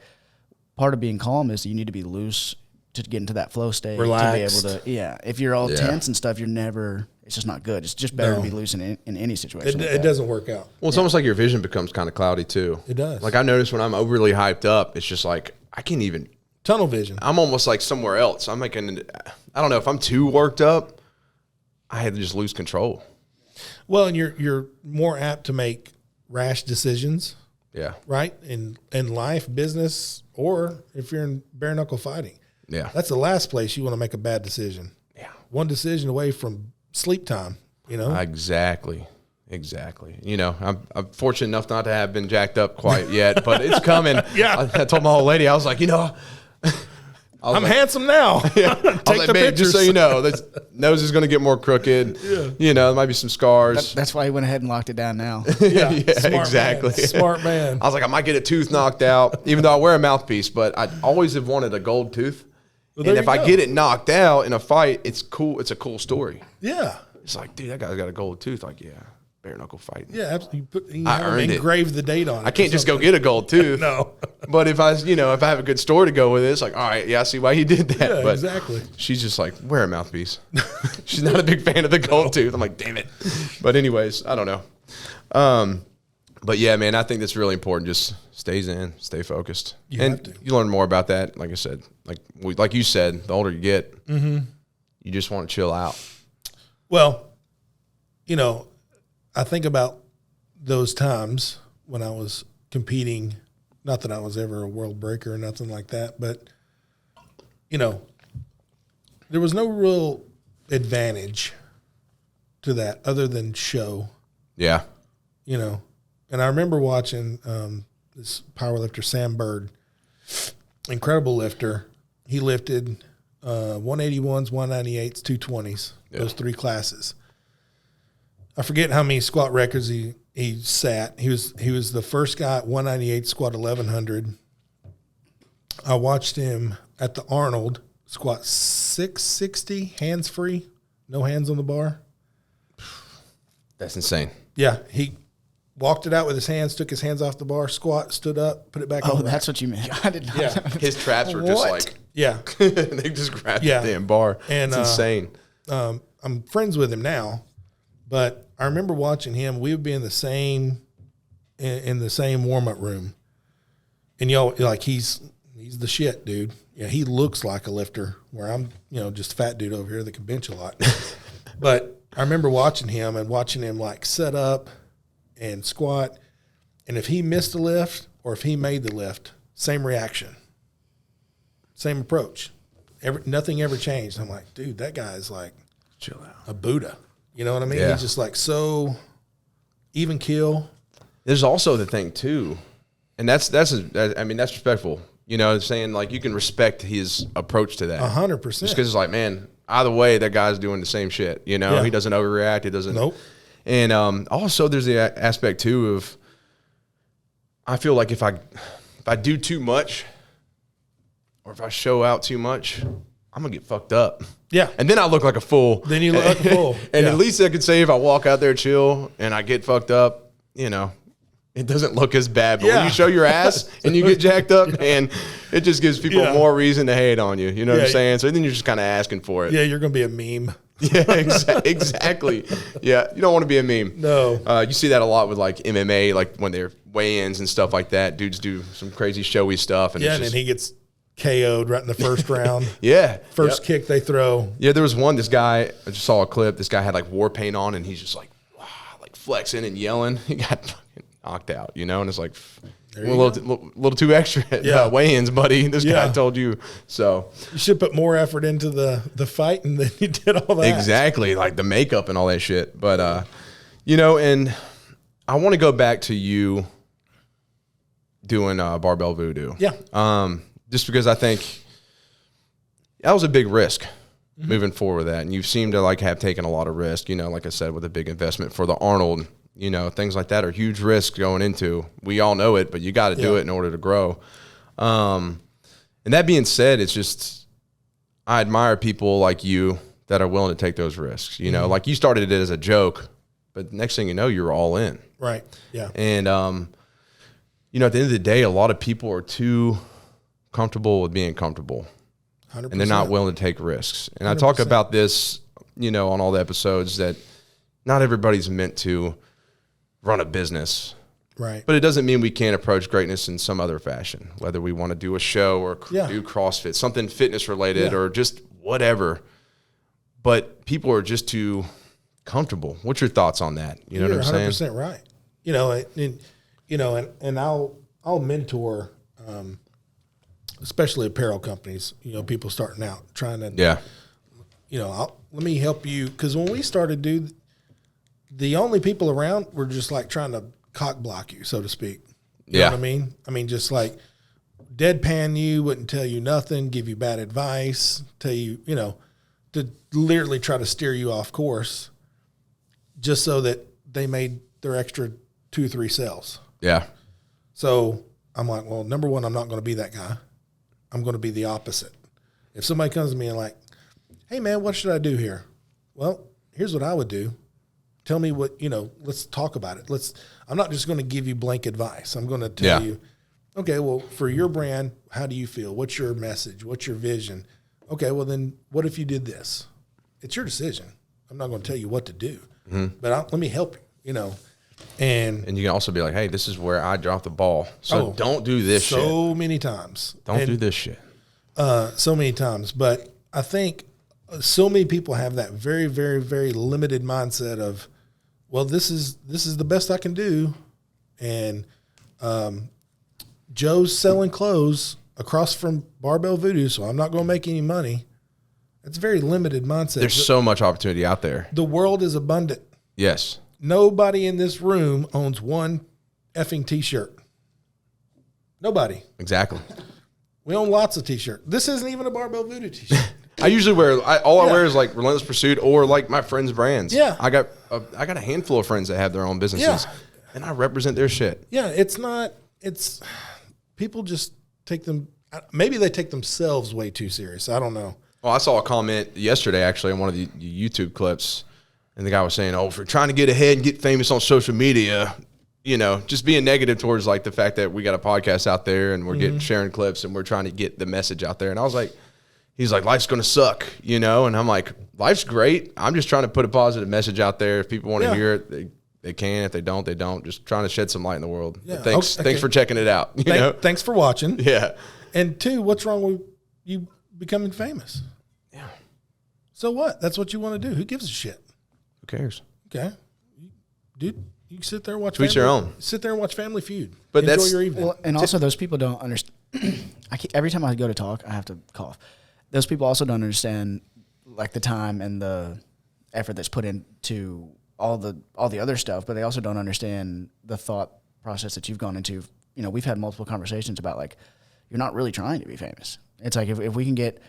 part of being calm is you need to be loose to get into that flow state. Relaxed. To be able to if you're all tense and stuff, it's just not good. It's just better to be loose in any situation. It doesn't work out. Well, it's almost like your vision becomes kind of cloudy too. It does. Like I notice when I'm overly hyped up, it's just like I can't even tunnel vision. I'm almost like somewhere else. I don't know if I'm too worked up, I had to just lose control. Well, and you're more apt to make rash decisions. Yeah. Right? In life, business, or if you're in bare knuckle fighting. Yeah. That's the last place you want to make a bad decision. Yeah. One decision away from sleep time, Exactly. I'm fortunate enough not to have been jacked up quite yet, but it's coming. Yeah. I told my old lady, I was like, I'm handsome now. Yeah. I was like, babe, just so you know, this nose is going to get more crooked. Yeah. There might be some scars. That's why he went ahead and locked it down now. Yeah, Smart exactly. Man. Smart man. I was like, I might get a tooth knocked out, even though I wear a mouthpiece, but I always have wanted a gold tooth. Well, and if I get it knocked out in a fight, it's cool. It's a cool story. Yeah. It's like, dude, that guy's got a gold tooth. Like, yeah. bare knuckle fight. Yeah, absolutely. You I earned it. Engrave the date on it. I can't just go get a gold tooth. No. But if I have a good story to go with it, it's like, all right, yeah, I see why you did that. Yeah, but exactly. She's just like, wear a mouthpiece. She's not a big fan of the gold tooth. I'm like, damn it. But anyways, I don't know. But yeah, man, I think that's really important. Just stays in, stay focused. You and have to. You learn more about that. Like I said, like you said, the older you get, you just want to chill out. Well, I think about those times when I was competing, not that I was ever a world breaker or nothing like that, but, there was no real advantage to that other than show. Yeah. And I remember watching this powerlifter, Sam Bird, incredible lifter. He lifted 181s, 198s, 220s, those three classes. I forget how many squat records he sat. He was the first guy at 198 squat 1100. I watched him at the Arnold squat 660 hands free, no hands on the bar. That's insane. Yeah, he walked it out with his hands, took his hands off the bar, squat, stood up, put it back on the rack. That's what you meant. I did not. Yeah. His traps were just like, Yeah. they just grabbed the damn bar. And, it's insane. I'm friends with him now, but I remember watching him. We would be in the same warm-up room. And like he's the shit, dude. Yeah, he looks like a lifter where I'm, just a fat dude over here that can bench a lot. But I remember watching him like set up and squat. And if he missed a lift or if he made the lift, same reaction, same approach. Nothing ever changed. I'm like, dude, that guy's like Chill out. a Buddha. You know what I mean? Yeah. He's just like so even keel. There's also the thing too, and that's respectful. Saying like you can respect his approach to that. 100%. Just because it's like, man, either way, that guy's doing the same shit. He doesn't overreact. He doesn't. Nope. And also, there's the aspect too of I feel like if I do too much, or if I show out too much, I'm gonna get fucked up. Yeah. And then I look like a fool. Then you look like a fool. And Yeah. at least I could say if I walk out there chill and I get fucked up, it doesn't look as bad. But when you show your ass and you get jacked up, and it just gives people more reason to hate on you. You know what I'm saying? So then you're just kind of asking for it. Yeah, you're going to be a meme. Yeah, exactly. Yeah, you don't want to be a meme. No. You see that a lot with like MMA, like when they're weigh-ins and stuff like that. Dudes do some crazy showy stuff. And Yeah, and then he gets KO'd right in the first round. Yeah. First kick they throw. Yeah, there was one, this guy, I just saw a clip. This guy had like war paint on, and he's just like, wow, like flexing and yelling. He got fucking knocked out, and it's like a little too extra at weigh-ins, buddy. This guy told you. So you should put more effort into the fight, and then you did all that. Exactly, like the makeup and all that shit. But, and I want to go back to you doing Barbell Voodoo. Yeah. Just because I think that was a big risk moving forward with that. And you seem to like have taken a lot of risk, like I said, with a big investment for the Arnold, things like that are huge risks going into. We all know it, but you got to do it in order to grow. And that being said, it's just, I admire people like you that are willing to take those risks. Like you started it as a joke, but next thing you know, you're all in. Right. Yeah. And, at the end of the day, a lot of people are too comfortable with being comfortable 100%. and they're not willing to take risks. And 100%. I talk about this, on all the episodes, that not everybody's meant to run a business. Right. But it doesn't mean we can't approach greatness in some other fashion, whether we want to do a show or do CrossFit, something fitness related or just whatever. But people are just too comfortable. What's your thoughts on that? You know what I'm saying? 100% right. And I'll mentor, especially apparel companies, people starting out trying to, let me help you. Cause when we started, dude, the only people around were just like trying to cock block you, so to speak. You know what I mean? I mean, just like deadpan you, wouldn't tell you nothing, give you bad advice, tell you, to literally try to steer you off course just so that they made their extra 2-3 sales. Yeah. So I'm like, well, number one, I'm not going to be that guy. I'm going to be the opposite. If somebody comes to me and like, hey man, what should I do here? Well, here's what I would do. Tell me what, let's talk about it. I'm not just going to give you blank advice. I'm going to tell you, okay, well, for your brand, how do you feel? What's your message? What's your vision? Okay, well, then what if you did this? It's your decision. I'm not going to tell you what to do, but let me help you, And you can also be like, hey, this is where I dropped the ball. So don't do this shit. So many times. Don't do this shit. So many times. But I think so many people have that very, very, very limited mindset of, well, this is the best I can do. And Joe's selling clothes across from Barbell Voodoo, so I'm not going to make any money. It's a very limited mindset. There's so much opportunity out there. The world is abundant. Yes. Nobody in this room owns one effing T-shirt. Nobody. Exactly. We own lots of T-shirts. This isn't even a Barbell Voodoo T-shirt. I usually wear I wear is like Relentless Pursuit or like my friends' brands. Yeah. I got a handful of friends that have their own businesses, and I represent their shit. Yeah, it's people just take them. Maybe they take themselves way too serious. I don't know. Well, I saw a comment yesterday actually on one of the YouTube clips, and the guy was saying, "Oh, if you're trying to get ahead and get famous on social media, just being negative towards like the fact that we got a podcast out there and we're getting sharing clips and we're trying to get the message out there." And I was like. He's like, life's going to suck, and I'm like, life's great. I'm just trying to put a positive message out there. If people want to hear it, they can. If they don't, they don't. Just trying to shed some light in the world. Yeah. Thanks for checking it out. Thanks for watching. Yeah. And 2, what's wrong with you becoming famous? Yeah. So what? That's what you want to do. Who gives a shit? Who cares? Okay. Dude, you can sit there and watch Each your own. Sit there and watch Family Feud. But enjoy that's your evening. Well, and also those people don't understand. Every time I go to talk, I have to cough. Those people also don't understand like the time and the effort that's put into all the other stuff, but they also don't understand the thought process that you've gone into. We've had multiple conversations about like you're not really trying to be famous. It's like if we can get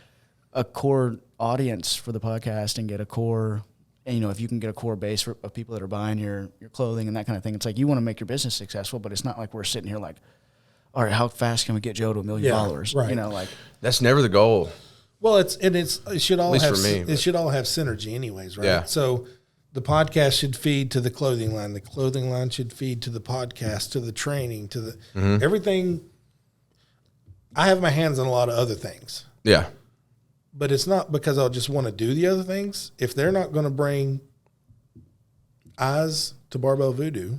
a core audience for the podcast and get a core, and if you can get a core base of people that are buying your clothing and that kind of thing, it's like you want to make your business successful, but it's not like we're sitting here like, all right, how fast can we get Joe to 1 million followers? Right. Like that's never the goal. Well, it should all have it should all have synergy, anyways, right? Yeah. So the podcast should feed to the clothing line. The clothing line should feed to the podcast, to the training, to the everything. I have my hands on a lot of other things. Yeah. But it's not because I just want to do the other things. If they're not going to bring eyes to Barbell Voodoo,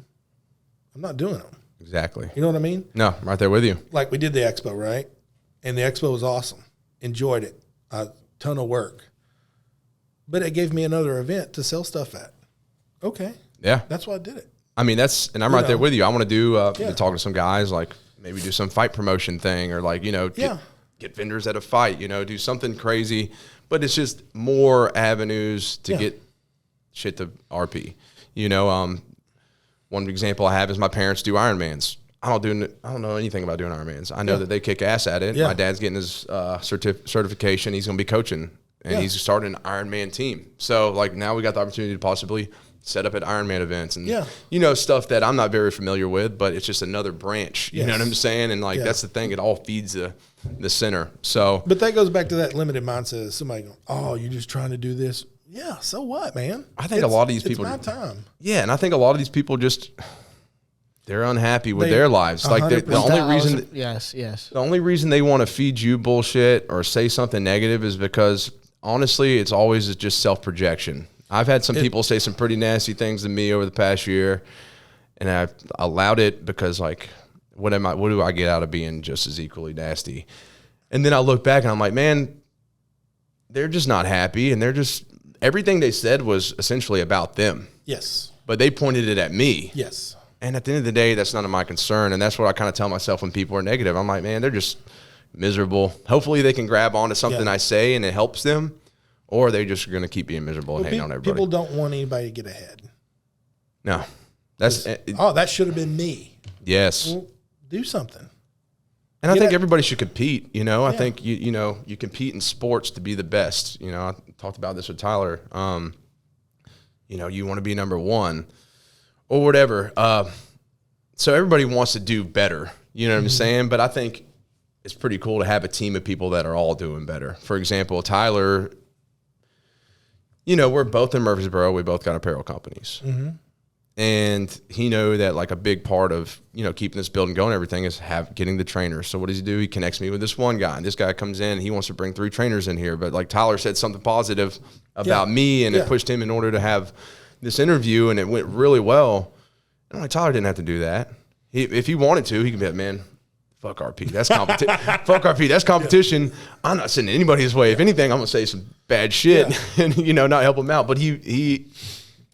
I'm not doing them. Exactly. You know what I mean? No, I'm right there with you. Like we did the expo, right? And the expo was awesome. Enjoyed it. A ton of work. But it gave me another event to sell stuff at. Okay. Yeah. That's why I did it. I mean, and I'm right there with you. I want to do, talk to some guys, like maybe do some fight promotion thing or like, get vendors at a fight, do something crazy. But it's just more avenues to get shit to RP. One example I have is my parents do Ironmans. I don't know anything about doing Ironmans. I know that they kick ass at it. Yeah. My dad's getting his certification. He's going to be coaching, and he's starting an Ironman team. So, like, now we got the opportunity to possibly set up at Ironman events and, stuff that I'm not very familiar with, but it's just another branch. You know what I'm saying? And, like, that's the thing. It all feeds the center. So, but that goes back to that limited mindset of somebody going, oh, you're just trying to do this. Yeah, so what, man? I think a lot of these people. It's my time. Yeah, and I think a lot of these people just – they're unhappy with their lives. Like the only reason, yes. The only reason they want to feed you bullshit or say something negative is because honestly, it's always just self-projection. I've had some people say some pretty nasty things to me over the past year, and I've allowed it because like, what do I get out of being just as equally nasty? And then I look back and I'm like, man, they're just not happy, and everything they said was essentially about them. Yes, but they pointed it at me. Yes. And at the end of the day, that's none of my concern. And that's what I kind of tell myself when people are negative. I'm like, man, they're just miserable. Hopefully they can grab onto something I say and it helps them, or they're just going to keep being miserable and hating on everybody. People don't want anybody to get ahead. No. That's that should have been me. Yes. Well, do something. And I think everybody should compete. I think, you compete in sports to be the best. I talked about this with Tyler. You want to be number one. Or whatever. So everybody wants to do better. You know what I'm saying? But I think it's pretty cool to have a team of people that are all doing better. For example, Tyler, you know, we're both in Murfreesboro. We both got apparel companies. Mm-hmm. And he knew that like a big part of, you know, keeping this building going, everything is getting the trainers. So what does he do? He connects me with this one guy, and this guy comes in and he wants to bring 3 trainers in here. But like Tyler said something positive about me, and it pushed him in order to have this interview, and it went really well. And I'm like, Tyler didn't have to do that. If he wanted to, he could be like, man, fuck RP. That's competition. Fuck RP. That's competition. I'm not sending anybody his way. If anything, I'm gonna say some bad shit and, you know, not help him out. But he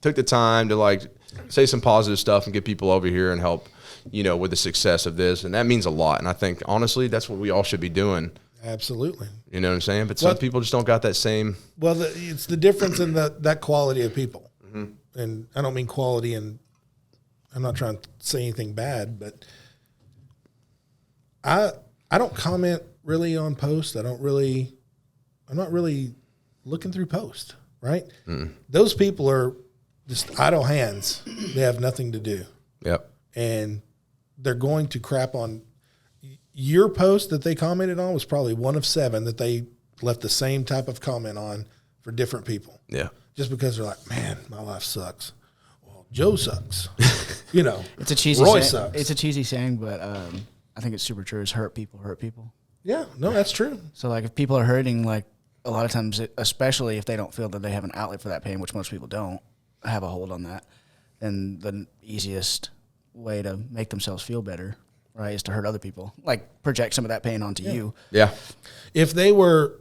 took the time to like say some positive stuff and get people over here and help, you know, with the success of this. And that means a lot. And I think, honestly, that's what we all should be doing. Absolutely. You know what I'm saying? But some people just don't got that same. Well, it's the difference in that quality of people. Mm-hmm. And I don't mean quality, and I'm not trying to say anything bad, but I don't comment really on posts. I'm not really looking through posts, right? Mm. Those people are just idle hands. They have nothing to do. Yep. And they're going to crap on your post that they commented on was probably one of 7 that they left the same type of comment on for different people. Yeah. Just because they're like, man, my life sucks. Well, Joe sucks. You know, it's a cheesy Roy saying. Sucks. It's a cheesy saying, but I think it's super true. Is hurt people hurt people. Yeah, no, that's true. So like if people are hurting, like a lot of times, especially if they don't feel that they have an outlet for that pain, which most people don't have a hold on that, then the easiest way to make themselves feel better, right, is to hurt other people, like project some of that pain onto you. Yeah. If they were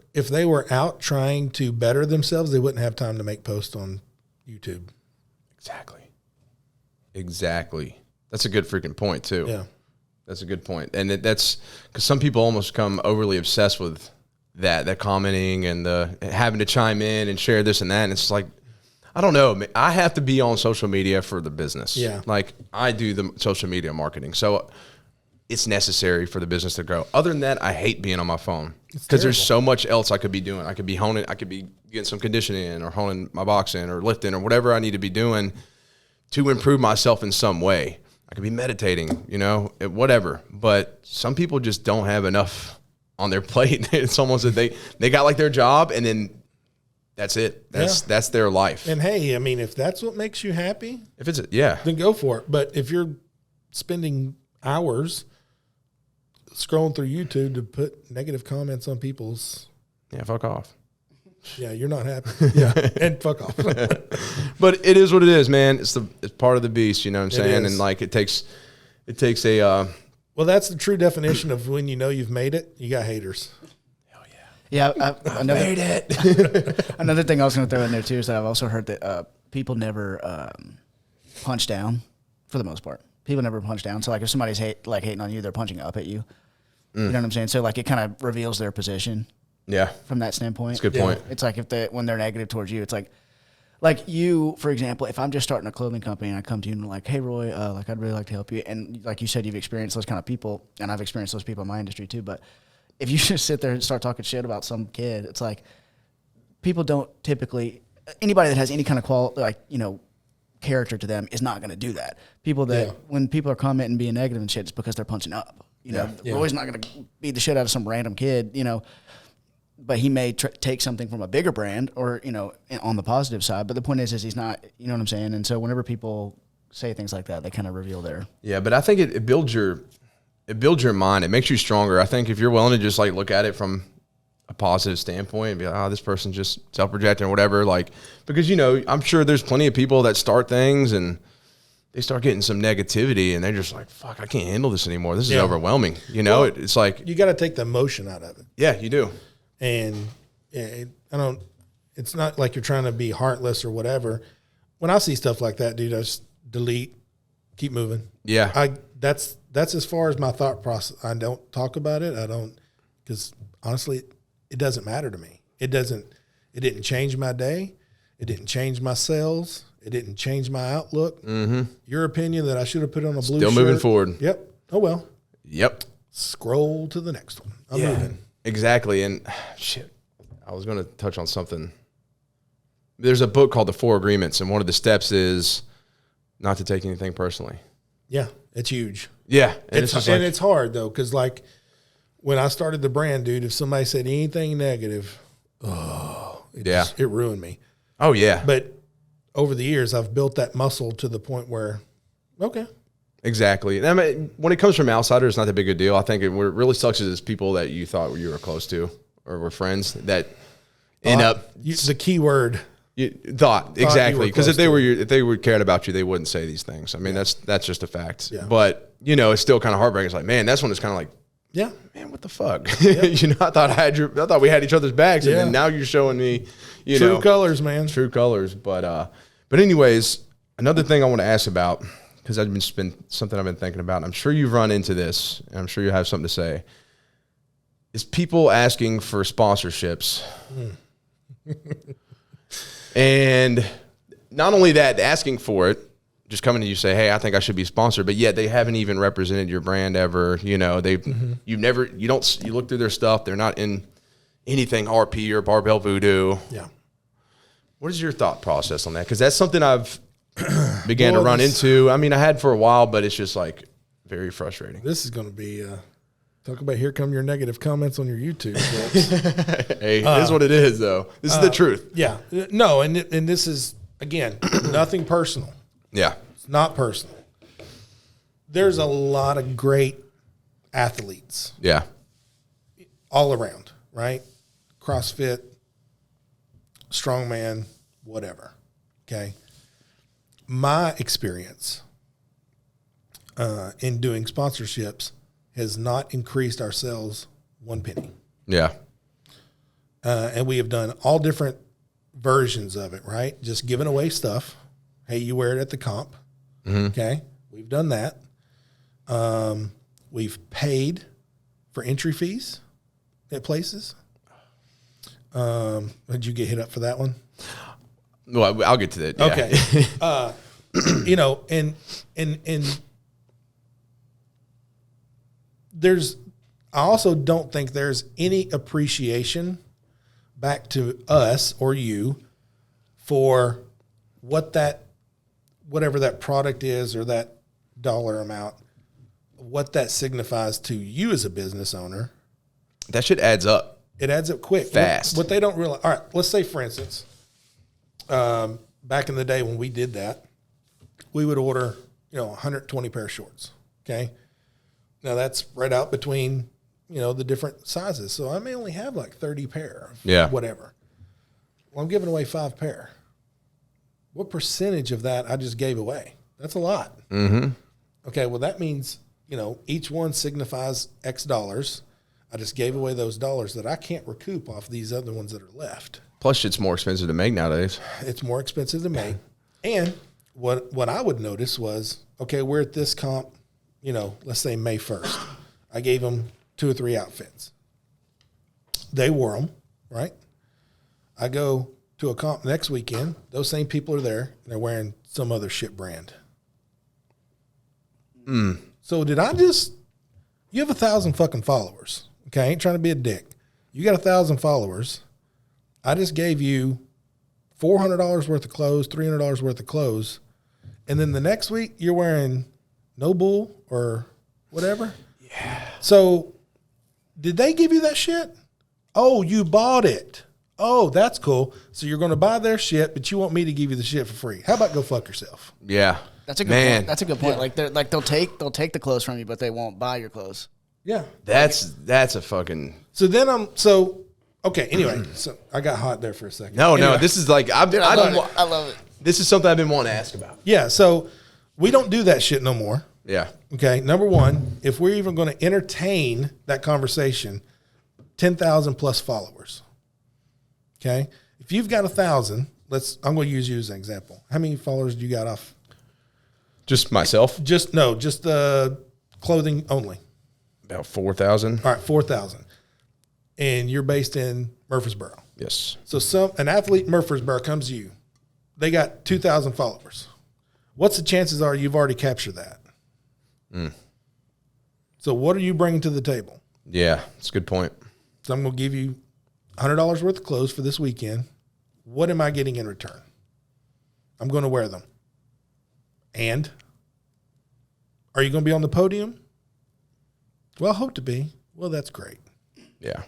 out trying to better themselves, they wouldn't have time to make posts on YouTube. Exactly. That's a good freaking point too. Yeah. That's a good point. And that's because some people almost become overly obsessed with that commenting and the having to chime in and share this and that. And it's like, I don't know. I have to be on social media for the business. Yeah. Like I do the social media marketing. So it's necessary for the business to grow. Other than that, I hate being on my phone because there's so much else I could be doing. I could be honing. I could be getting some conditioning in or honing my boxing or lifting or whatever I need to be doing to improve myself in some way. I could be meditating, you know, whatever. But some people just don't have enough on their plate. It's almost that they got like their job and then that's it. That's their life. And hey, I mean, if that's what makes you happy, if it's then go for it. But if you're spending hours scrolling through YouTube to put negative comments on people's, fuck off. Yeah, you're not happy. Yeah, and fuck off. But it is what it is, man. It's part of the beast, you know what I'm saying? And like it takes a well, that's the true definition of when you know you've made it. You got haters. Hell yeah. Yeah, I made it. Another thing I was going to throw in there too is that I've also heard that people never punch down for the most part. People never punch down. So like if somebody's hating on you, they're punching up at you. You know what I'm saying? So like it kind of reveals their position. Yeah. From that standpoint. That's a good point. It's like when they're negative towards you, it's like you, for example, if I'm just starting a clothing company and I come to you and I'm like, hey Roy, like I'd really like to help you. And like you said, you've experienced those kind of people, and I've experienced those people in my industry too. But if you just sit there and start talking shit about some kid, it's like people don't typically, anybody that has any kind of character to them is not going to do that. People that when people are commenting being negative and shit, it's because they're punching up. You know, Roy's not going to beat the shit out of some random kid, you know. But he may take something from a bigger brand or, you know, on the positive side. But the point is he's not, you know what I'm saying? And so whenever people say things like that, they kind of reveal their. Yeah, but I think it builds your mind. It makes you stronger. I think if you're willing to just like look at it from a positive standpoint and be like, this person's just self-projecting or whatever. Like, because, you know, I'm sure there's plenty of people that start things and they start getting some negativity and they're just like, fuck, I can't handle this anymore. This is overwhelming. You know, it's like. You got to take the emotion out of it. Yeah, you do. And it's not like you're trying to be heartless or whatever. When I see stuff like that, dude, I just delete, keep moving. Yeah. That's as far as my thought process. I don't talk about it. I don't, because honestly, it doesn't matter to me. It didn't change my day. It didn't change my sales. It didn't change my outlook. Mm-hmm. Your opinion that I should have put on a blue shirt. Still moving forward. Yep. Oh, well. Yep. Scroll to the next one. I'm moving. Exactly. And shit, I was going to touch on something. There's a book called The 4 Agreements, and one of the steps is not to take anything personally. Yeah, it's huge. Yeah. And it's hard, though, because, like, when I started the brand, dude, if somebody said anything negative, it ruined me. Oh, yeah. But over the years, I've built that muscle to the point where, okay. Exactly. I mean, when it comes from outsiders, it's not that big a deal. I think what really sucks is people that you thought you were close to or were friends that end up. The key word. Thought exactly, because if they were cared about you, they wouldn't say these things. I mean, that's just a fact. Yeah. But it's still kind of heartbreaking. It's like, man, that's when it's kind of like, yeah, man, what the fuck? Yep. I thought we had each other's backs, and then now you're showing me, true colors, man, true colors. But anyways, another thing I want to ask about, because that's been something I've been thinking about. And I'm sure you've run into this, and I'm sure you have something to say. Is people asking for sponsorships? And not only that, asking for it, just coming to you say, hey, I think I should be sponsored, but yet they haven't even represented your brand ever. You look through their stuff. They're not in anything RP or Barbell Voodoo. Yeah. What is your thought process on that? Because that's something I've began to run into. I mean, I had for a while, but it's just like very frustrating. This is going to be, talk about here come your negative comments on your YouTube. Hey, this is what it is, though. This is the truth. Yeah. No, and this is, again, nothing personal. Yeah. It's not personal. There's a lot of great athletes. Yeah. All around, right? CrossFit, strongman, whatever. Okay. My experience in doing sponsorships has not increased our sales one penny. Yeah. And we have done all different versions of it, right? Just giving away stuff. Hey, you wear it at the comp. Mm-hmm. Okay. We've done that. We've paid for entry fees at places. Did you get hit up for that one? Well, I'll get to that. Yeah. Okay. And I also don't think there's any appreciation back to us or you for whatever that product is or that dollar amount, what that signifies to you as a business owner. That shit adds up. It adds up quick. Fast. What they don't realize. All right, let's say, for instance, back in the day when we did that, we would order, 120 pair of shorts. Okay. Now that's spread out between, the different sizes. So I may only have like 30 pair of whatever. Well, I'm giving away 5 pair. What percentage of that I just gave away? That's a lot. Mm-hmm. Okay. Well, that means, each one signifies X dollars. I just gave away those dollars that I can't recoup off these other ones that are left. Plus, it's more expensive to make nowadays. It's more expensive to make. And what I would notice was, okay, we're at this comp, let's say May 1st. I gave them 2 or 3 outfits. They wore them, right? I go to a comp next weekend. Those same people are there. And they're wearing some other shit brand. So you have 1,000 fucking followers. Okay, I ain't trying to be a dick. You got 1,000 followers. I just gave you $400 worth of clothes, $300 worth of clothes, and then the next week you're wearing no bull or whatever. Yeah. So, did they give you that shit? Oh, you bought it. Oh, that's cool. So you're going to buy their shit, but you want me to give you the shit for free. How about go fuck yourself? Yeah. That's a good point. That's a good point. Yeah. They'll take the clothes from you, but they won't buy your clothes. Yeah. That's a fucking. So then okay. Anyway, so I got hot there for a second. No, anyway. this is like I love it. This is something I've been wanting to ask about. Yeah. So we don't do that shit no more. Yeah. Okay. Number one, if we're even going to entertain that conversation, 10,000 plus followers. Okay. If you've got 1,000, I'm going to use you as an example. How many followers do you got off? Just myself? Just clothing only. About 4,000. All right, 4,000. And you're based in Murfreesboro. Yes. So an athlete in Murfreesboro comes to you. They got 2,000 followers. What's the chances are you've already captured that? So what are you bringing to the table? Yeah, that's a good point. So I'm going to give you $100 worth of clothes for this weekend. What am I getting in return? I'm going to wear them. And are you going to be on the podium? Well, I hope to be. Well, that's great. Yeah.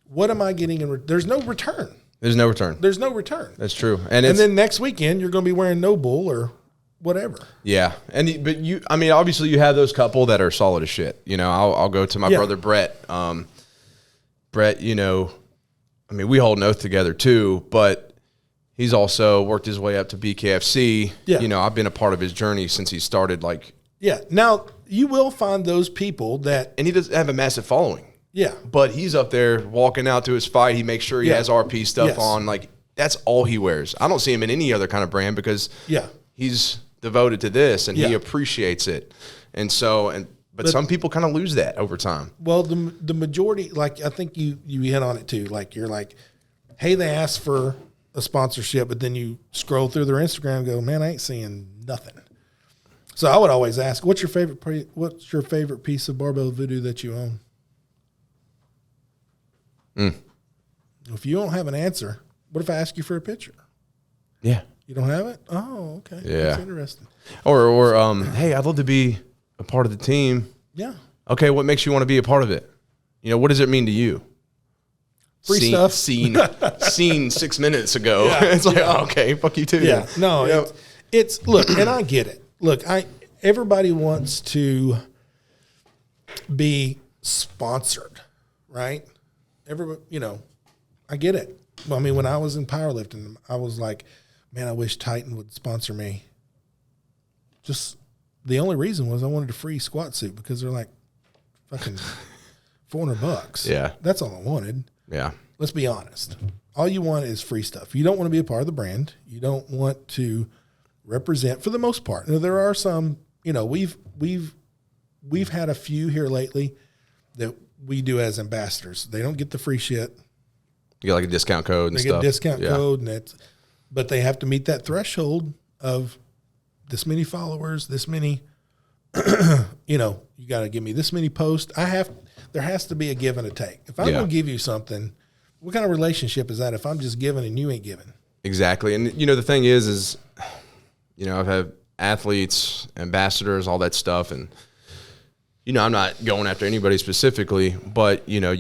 What am I getting in return? There's no return. There's no return. There's no return. That's true. And then next weekend, you're going to be wearing no bull or whatever. Yeah. But obviously you have those couple that are solid as shit. You know, I'll go to my brother, Brett. Brett, you know, I mean, we hold an oath together too, but he's also worked his way up to BKFC. Yeah. You know, I've been a part of his journey since he started, like. Yeah. Now, you will find those people that. And he doesn't have a massive following. Yeah. But he's up there walking out to his fight. He makes sure he has RP stuff on. Like, that's all he wears. I don't see him in any other kind of brand because he's devoted to this and he appreciates it. And so, but some people kind of lose that over time. Well, the majority, like, I think you hit on it too. Like, you're like, hey, they asked for a sponsorship, but then you scroll through their Instagram and go, man, I ain't seeing nothing. So I would always ask, what's your favorite piece of Barbell Voodoo that you own? If you don't have an answer, what if I ask you for a picture? Yeah. You don't have it? Oh, okay. Yeah. That's interesting. Or hey, I'd love to be a part of the team. Yeah. Okay, what makes you want to be a part of it? You know, what does it mean to you? Free stuff. Seen 6 minutes ago. Yeah. It's like, oh, okay, fuck you too. Yeah. No, it's look, and I get it. Look, everybody wants to be sponsored, right? Everybody, you know, I get it. I mean, when I was in powerlifting, I was like, man, I wish Titan would sponsor me. Just the only reason was I wanted a free squat suit because they're like fucking $400. Yeah. That's all I wanted. Yeah. Let's be honest. All you want is free stuff. You don't want to be a part of the brand. You don't want to represent for the most part. Now, there are some, you know, we've had a few here lately that we do as ambassadors. They don't get the free shit. You get like a discount code and stuff. They get a discount code, but they have to meet that threshold of this many followers, this many, you know, you got to give me this many posts. There has to be a give and a take. If I'm going to give you something, what kind of relationship is that if I'm just giving and you ain't giving? Exactly. And, you know, the thing is, you know, I've had athletes, ambassadors, all that stuff. And, you know, I'm not going after anybody specifically, but, you know,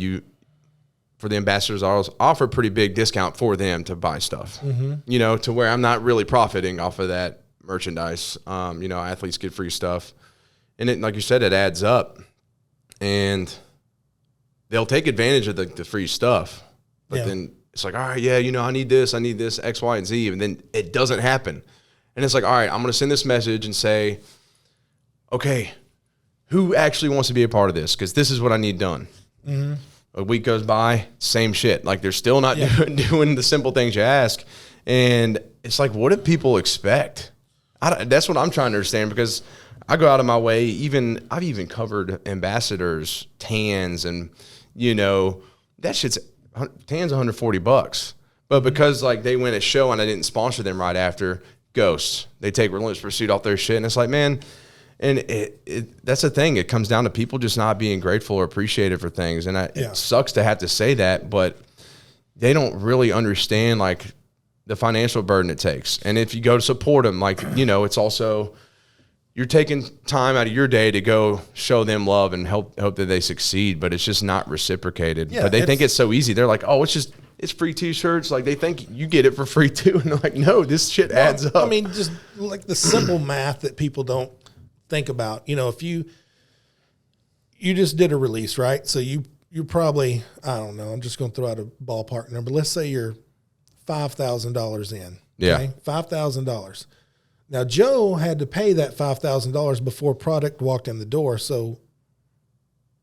for the ambassadors, I offer a pretty big discount for them to buy stuff, you know, to where I'm not really profiting off of that merchandise. You know, athletes get free stuff. And it, like you said, it adds up. And they'll take advantage of the free stuff. But then it's like, all right, yeah, you know, I need this, X, Y, and Z. And then it doesn't happen. And it's like, all right, I'm going to send this message and say, okay, who actually wants to be a part of this? Because this is what I need done. A week goes by, same shit. Like, they're still not doing the simple things you ask. And it's like, what do people expect? That's what I'm trying to understand, because I go out of my way. I've even covered ambassadors, tans, and, you know, that shit's tans $140. But because, like, they win a show and I didn't sponsor them right after, ghosts. They take Relentless Pursuit off their shit. And it's like, man, and that's the thing. It comes down to people just not being grateful or appreciative for things. And it sucks to have to say that, but they don't really understand, like, the financial burden it takes. And if you go to support them, like, you know, it's also, you're taking time out of your day to go show them love and hope that they succeed, but it's just not reciprocated. But they think it's so easy. They're like, oh, it's free t-shirts. Like, they think you get it for free too. And they're like, no, this shit adds up. I mean, just like the simple math that people don't think about. You know, if you just did a release, right? So you probably, I don't know, I'm just going to throw out a ballpark number. Let's say you're $5,000 in. Okay? Yeah. $5,000. Now, Joe had to pay that $5,000 before product walked in the door. So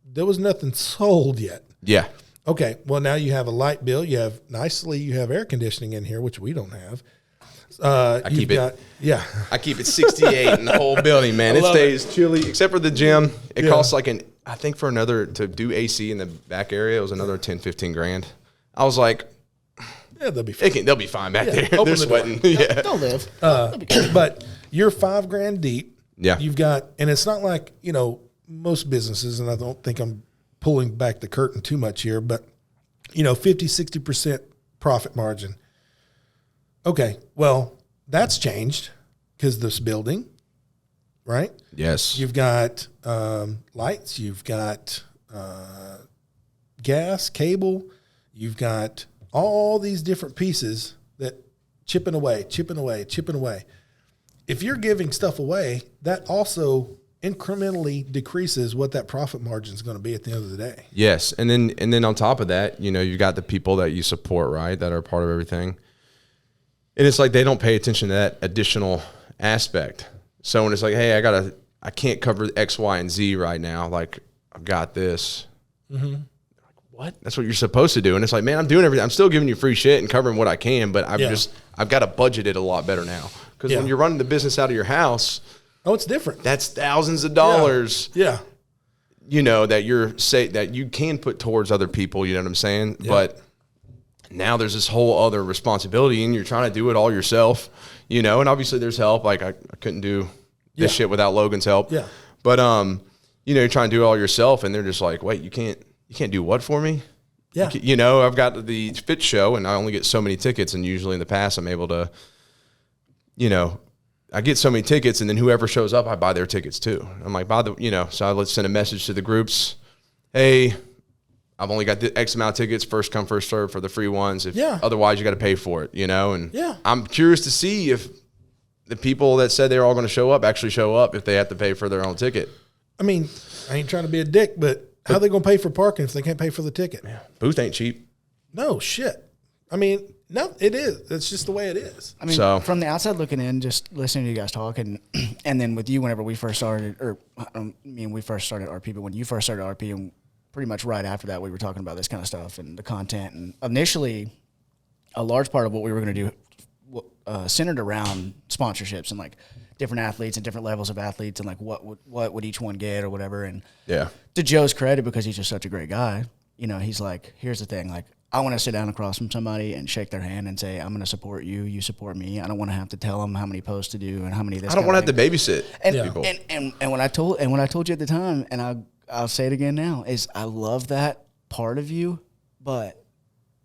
there was nothing sold yet. Yeah. Okay. Well, now you have a light bill. You have air conditioning in here, which we don't have. I keep it 68 in the whole building, man. It stays chilly, except for the gym. It costs like I think to do AC in the back area, it was another 10, 15 grand. I was like, yeah, they'll be fine. They'll be fine back there. They're sweating. They'll live. But you're $5,000 deep. Yeah. You've got, and it's not like, you know, most businesses, and I don't think I'm pulling back the curtain too much here, but, you know, 50, 60% profit margin. Okay, well, that's changed because this building, right? Yes. You've got lights, you've got gas, cable, you've got all these different pieces that chipping away. If you're giving stuff away, that also incrementally decreases what that profit margin is going to be at the end of the day. Yes. And then on top of that, you got the people that you support, right, that are part of everything. And it's like they don't pay attention to that additional aspect. So when it's like, hey, I can't cover X, Y, and Z right now. Like, I've got this. Mm-hmm. Like, what? That's what you're supposed to do. And it's like, man, I'm doing everything. I'm still giving you free shit and covering what I can, but I've got to budget it a lot better now. Because when you're running the business out of your house, it's different. That's thousands of dollars. Yeah. That you can put towards other people. You know what I'm saying? Yeah. But now there's this whole other responsibility, and you're trying to do it all yourself. And obviously there's help. Like I couldn't do this shit without Logan's help. Yeah. But you're trying to do it all yourself, and they're just like, wait, you can't do what for me? Yeah. I've got the Fit Show, and I only get so many tickets, and usually in the past I'm able to, I get so many tickets, and then whoever shows up, I buy their tickets too. I'm like, so I let's send a message to the groups. Hey, I've only got the X amount of tickets, first come, first serve for the free ones. Otherwise you got to pay for it, and I'm curious to see if the people that said they're all going to show up actually show up if they have to pay for their own ticket. I mean, I ain't trying to be a dick, but how are they going to pay for parking if they can't pay for the ticket? Yeah. Booth ain't cheap. No shit. I mean, no, it is. It's just the way it is. I mean, from the outside looking in, just listening to you guys talk, and then with you, whenever we first started, or we first started RP, but when you first started RP, and pretty much right after that, we were talking about this kind of stuff and the content. And initially, a large part of what we were going to do centered around sponsorships and like different athletes and different levels of athletes and like what would each one get or whatever. And to Joe's credit, because he's just such a great guy, he's like, here's the thing, like, I want to sit down across from somebody and shake their hand and say, I'm going to support you. You support me. I don't want to have to tell them how many posts to do and how many this. I don't want to have to babysit people. And when I told you at the time, and I'll say it again now, is I love that part of you, but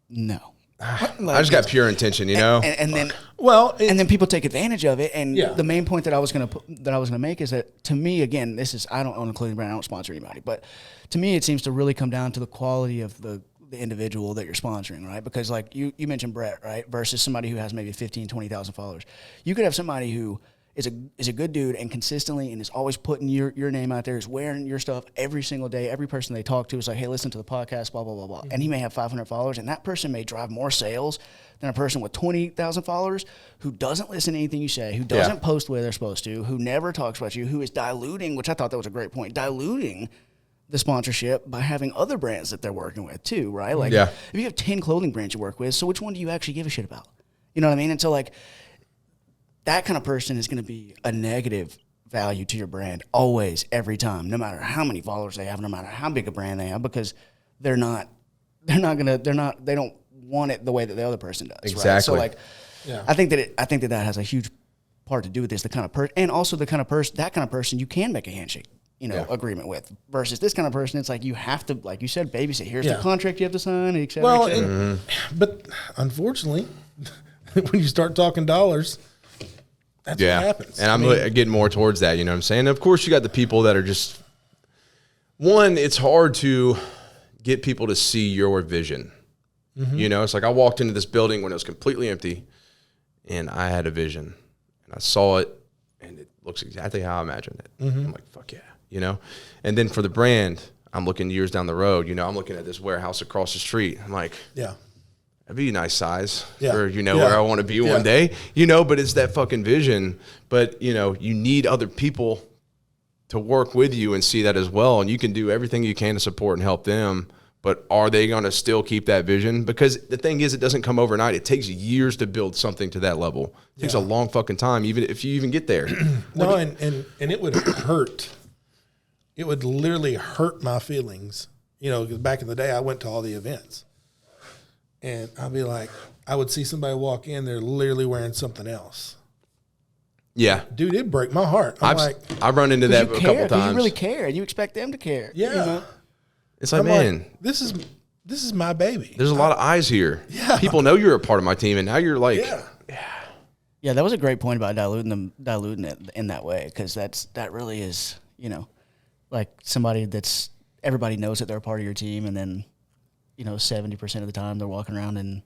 no. Like, I just got pure intention, and then people take advantage of it. And the main point that I was gonna make is that, to me, again, I don't own a clothing brand, I don't sponsor anybody, but to me, it seems to really come down to the quality of the individual that you're sponsoring, right? Because like you mentioned Brett, right? Versus somebody who has maybe 15, 20,000 followers. You could have somebody who is a good dude and consistently and is always putting your name out there, is wearing your stuff every single day. Every person they talk to is like, hey, listen to the podcast, blah, blah, blah, blah. Mm-hmm. And he may have 500 followers, and that person may drive more sales than a person with 20,000 followers who doesn't listen to anything you say, who doesn't post the way they're supposed to, who never talks about you, who is diluting, which I thought that was a great point, diluting the sponsorship by having other brands that they're working with too, right? Like if you have 10 clothing brands you work with, so which one do you actually give a shit about? You know what I mean? And so like that kind of person is going to be a negative value to your brand always, every time, no matter how many followers they have, no matter how big a brand they have, because they don't want it the way that the other person does. Exactly. Right? So like, I think that has a huge part to do with this, the kind of person, and also the kind of person, that kind of person you can make a handshake agreement with, versus this kind of person, it's like you have to, like you said, babysit. Here's the contract you have to sign, et cetera, well, et cetera. But unfortunately, when you start talking dollars, that's what happens. And I'm getting more towards that, you know what I'm saying? Of course, you got the people that are just, one, it's hard to get people to see your vision. Mm-hmm. It's like I walked into this building when it was completely empty, and I had a vision, and I saw it, and it looks exactly how I imagined it. Mm-hmm. I'm like, fuck yeah. And then for the brand, I'm looking years down the road. I'm looking at this warehouse across the street. I'm like, that'd be a nice size for, where I want to be one day, but it's that fucking vision. But, you need other people to work with you and see that as well. And you can do everything you can to support and help them. But are they going to still keep that vision? Because the thing is, it doesn't come overnight. It takes years to build something to that level. It takes a long fucking time, even if you even get there. No, and it would hurt. It would literally hurt my feelings. Because back in the day, I went to all the events. And I'd be like, I would see somebody walk in, they're literally wearing something else. Yeah. Dude, it'd break my heart. I've run into that a couple times. You really care. You expect them to care. Yeah. It's like, man, this is my baby. There's a lot of eyes here. Yeah. People know you're a part of my team, and now you're like, yeah. That was a great point about diluting it in that way, because that really is, like somebody that's, everybody knows that they're a part of your team, and then 70% of the time they're walking around in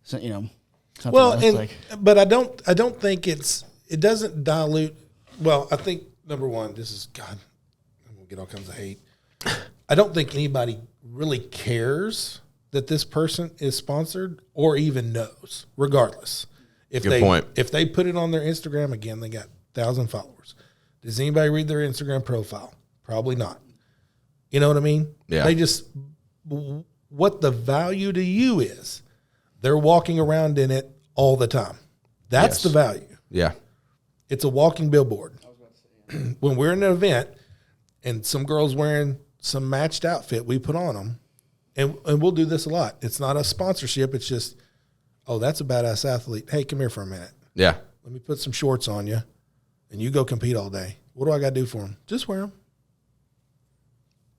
so, you know. Well, but I don't think it doesn't dilute. Well, I think number one, this is God. I'm gonna get all kinds of hate. I don't think anybody really cares that this person is sponsored or even knows, regardless. Good point. If they put it on their Instagram, again, they got 1,000 followers. Does anybody read their Instagram profile? Probably not. You know what I mean? Yeah. They just, what the value to you is, they're walking around in it all the time. That's the value. Yeah. It's a walking billboard. When we're in an event and some girl's wearing some matched outfit we put on them, and we'll do this a lot. It's not a sponsorship. It's just, oh, that's a badass athlete. Hey, come here for a minute. Yeah. Let me put some shorts on you, and you go compete all day. What do I got to do for them? Just wear them.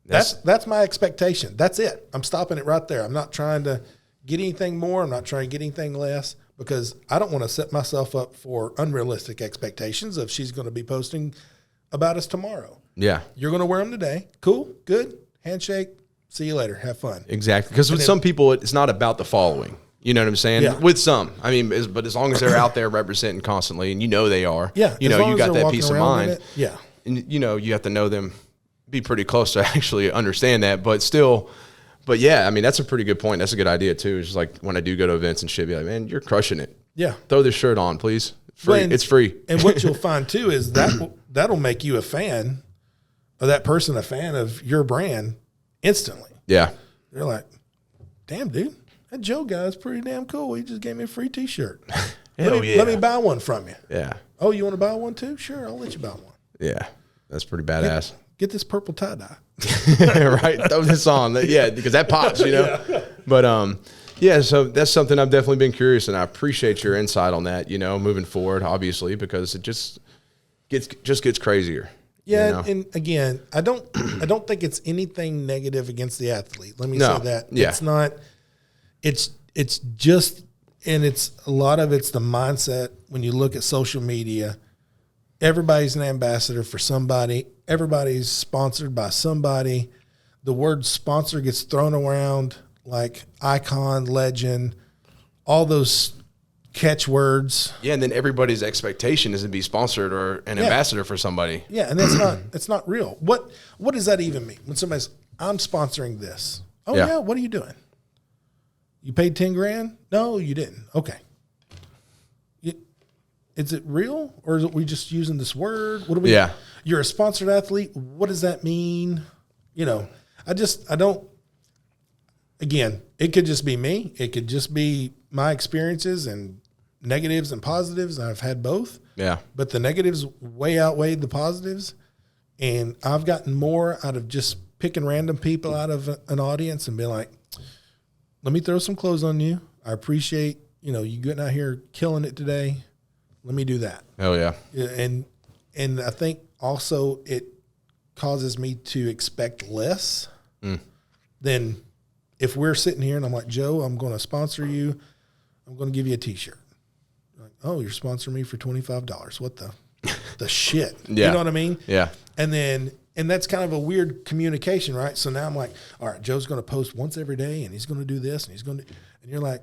That's my expectation. That's it. I'm stopping it right there. I'm not trying to get anything more. I'm not trying to get anything less, because I don't want to set myself up for unrealistic expectations of she's going to be posting about us tomorrow. Yeah. You're going to wear them today. Cool. Good. Handshake. See you later. Have fun. Exactly. Because with some people, it's not about the following. You know what I'm saying? Yeah. With some. I mean, but as long as they're out there representing constantly, and you know they are, Yeah. you know, you got that peace of mind. Yeah. And, you know, you have to know them, be pretty close to actually understand that. But still, but yeah, I mean, that's a pretty good point. That's a good idea, too. It's just like when I do go to events and shit, be like, man, you're crushing it. Yeah. Throw this shirt on, please. Free. It's free. And what you'll find, too, is that'll make you a fan, or that person a fan of your brand instantly. Yeah. They're like, damn, dude, that Joe guy is pretty damn cool. He just gave me a free T-shirt. Let me buy one from you. Yeah. Oh, you want to buy one too? Sure, I'll let you buy one. Yeah. That's pretty badass. Get this purple tie-dye. Right. Throw this on. Yeah, because that pops, you know. Yeah. But yeah, so that's something I've definitely been curious, and I appreciate your insight on that, you know, moving forward, obviously, because it just gets crazier. Yeah, you know? And again, I don't think it's anything negative against the athlete. Let me say that. Yeah. It's not. It's just, and it's a lot of it's the mindset. When you look at social media, everybody's an ambassador for somebody. Everybody's sponsored by somebody. The word sponsor gets thrown around like icon, legend, all those catchwords. Yeah, and then everybody's expectation is to be sponsored or an ambassador for somebody. Yeah, and it's not real. What does that even mean? When somebody's, I'm sponsoring this. Oh yeah, what are you doing? You paid $10,000? No, you didn't. Okay. Is it real, or is it we just using this word? What do we? Yeah. You're a sponsored athlete. What does that mean? You know, I don't. Again, it could just be me. It could just be my experiences and negatives and positives. I've had both. Yeah. But the negatives way outweighed the positives, and I've gotten more out of just picking random people out of an audience and being like, let me throw some clothes on you. I appreciate, you know, you getting out here killing it today. Let me do that. Oh yeah. And I think also it causes me to expect less than if we're sitting here and I'm like, Joe, I'm going to sponsor you. I'm going to give you a T-shirt. Like, oh, you're sponsoring me for $25. What the shit? Yeah. You know what I mean? Yeah. And that's kind of a weird communication, right? So now I'm like, all right, Joe's going to post once every day, and he's going to do this, and he's going to, and you're like,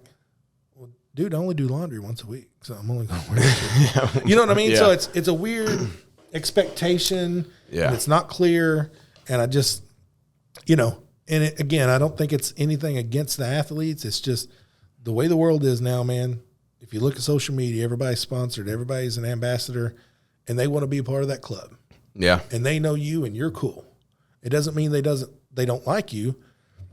well, dude, I only do laundry once a week, so I'm only going to wear this. You know what I mean? Yeah. So it's a weird expectation. Yeah. And it's not clear, and I just, you know, and again, I don't think it's anything against the athletes. It's just the way the world is now, man. If you look at social media, everybody's sponsored, everybody's an ambassador, and they want to be a part of that club. Yeah. And they know you and you're cool. It doesn't mean they don't like you,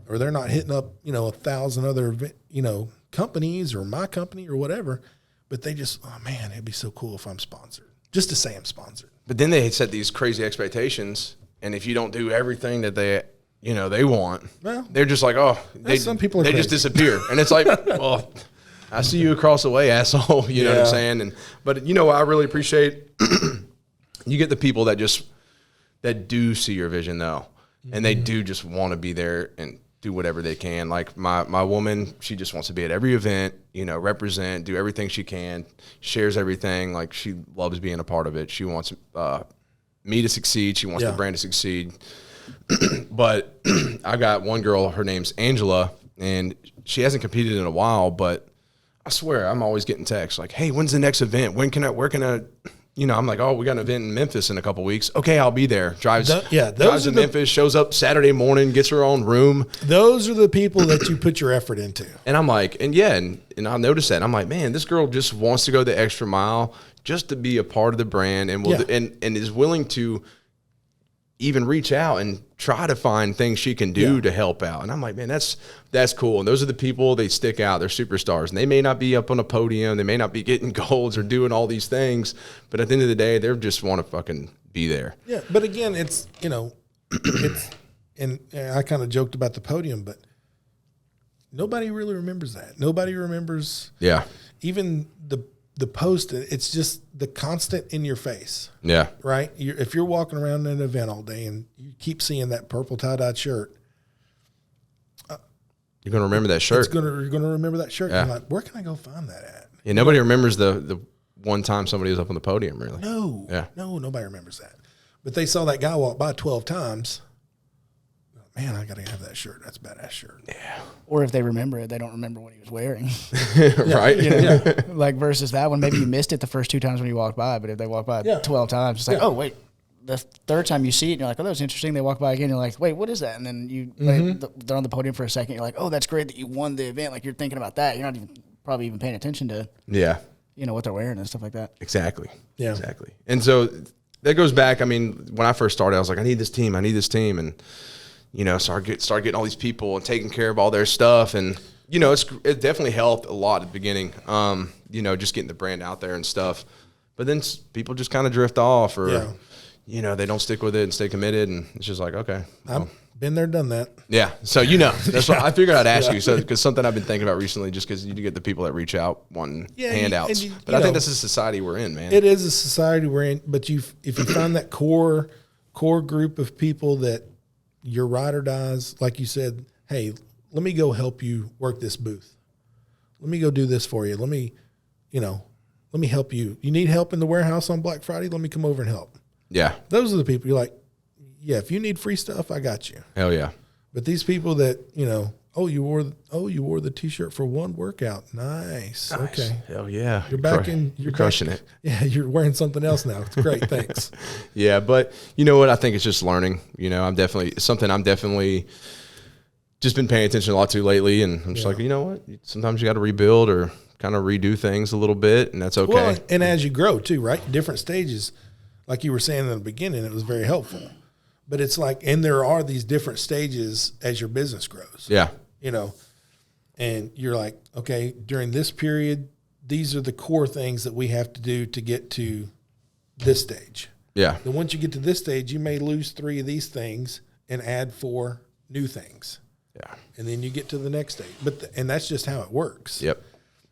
or they're not hitting up, you know, 1,000 other, you know, companies or my company or whatever, but they just, oh man, it'd be so cool if I'm sponsored. Just to say I'm sponsored. But then they set these crazy expectations, and if you don't do everything that they want, well, they're just like, oh, some people are they just disappear. And it's like, well, I see you across the way, asshole. You know what I'm saying? But you know, I really appreciate you get the people that do see your vision though, and they do just want to be there and do whatever they can. Like my woman, she just wants to be at every event, you know, represent, do everything she can, shares everything. Like she loves being a part of it. She wants me to succeed. She wants the brand to succeed. But I got one girl, her name's Angela, and she hasn't competed in a while, but I swear, I'm always getting texts like, "Hey, when's the next event? Where can I?" I'm like, "Oh, we got an event in Memphis in a couple weeks. Okay, I'll be there." Drives to Memphis, shows up Saturday morning, gets her own room. Those are the people that you put your effort into. And I'm like, and I noticed that. And I'm like, man, this girl just wants to go the extra mile just to be a part of the brand, and and is willing to even reach out and try to find things she can do to help out. And I'm like, man, that's cool. And those are the people, they stick out. They're superstars. And they may not be up on a podium. They may not be getting golds or doing all these things. But at the end of the day, they just want to fucking be there. Yeah. But again, it's, and I kind of joked about the podium, but nobody really remembers that. Nobody remembers. Yeah. Even the post, it's just the constant in your face. Yeah. Right? If you're walking around in an event all day and you keep seeing that purple tie-dyed shirt, you're going to remember that shirt. You're going to remember that shirt. Yeah. You're like, where can I go find that at? Yeah, nobody remembers the one time somebody was up on the podium, really. No. Yeah. No, nobody remembers that. But they saw that guy walk by 12 times. Man, I got to have that shirt. That's a badass shirt. Yeah. Or if they remember it, they don't remember what he was wearing. Right? Like versus that one, maybe you missed it the first 2 times when you walked by, but if they walk by 12 times, it's like, oh, wait. The third time you see it, and you're like, oh, that was interesting. They walk by again, you're like, wait, what is that? And then they're on the podium for a second. You're like, oh, that's great that you won the event. Like, you're thinking about that. You're not probably even paying attention to what they're wearing and stuff like that. Exactly. Yeah. Exactly. And so that goes back. I mean, when I first started, I was like, I need this team. And start getting all these people and taking care of all their stuff. And, it definitely helped a lot at the beginning, just getting the brand out there and stuff. But then people just kind of drift off or, they don't stick with it and stay committed. And it's just like, okay. I've been there, done that. Yeah. So, that's what I figured I'd ask you. So, because something I've been thinking about recently, just because you get the people that reach out wanting handouts. But I think that's the society we're in, man. It is a society we're in. But if you find that core group of people that, your ride or dies, like you said, hey, let me go help you work this booth. Let me go do this for you. Let me help you. You need help in the warehouse on Black Friday? Let me come over and help. Yeah. Those are the people you're like, yeah, if you need free stuff, I got you. Hell yeah. But these people that, you wore the T-shirt for one workout. Nice. Okay. Hell yeah. You're back in. You're crushing it. Yeah, you're wearing something else now. It's great. Thanks. Yeah, but you know what? I think it's just learning. I'm definitely just been paying attention a lot to lately, and I'm just like, you know what? Sometimes you got to rebuild or kind of redo things a little bit, and that's okay. Well, and as you grow too, right? Different stages, like you were saying in the beginning, it was very helpful. But it's like, and there are these different stages as your business grows. Yeah. And you're like, okay, during this period, these are the core things that we have to do to get to this stage. Yeah. Then once you get to this stage, you may lose 3 of these things and add 4 new things. Yeah. And then you get to the next stage. And that's just how it works. Yep.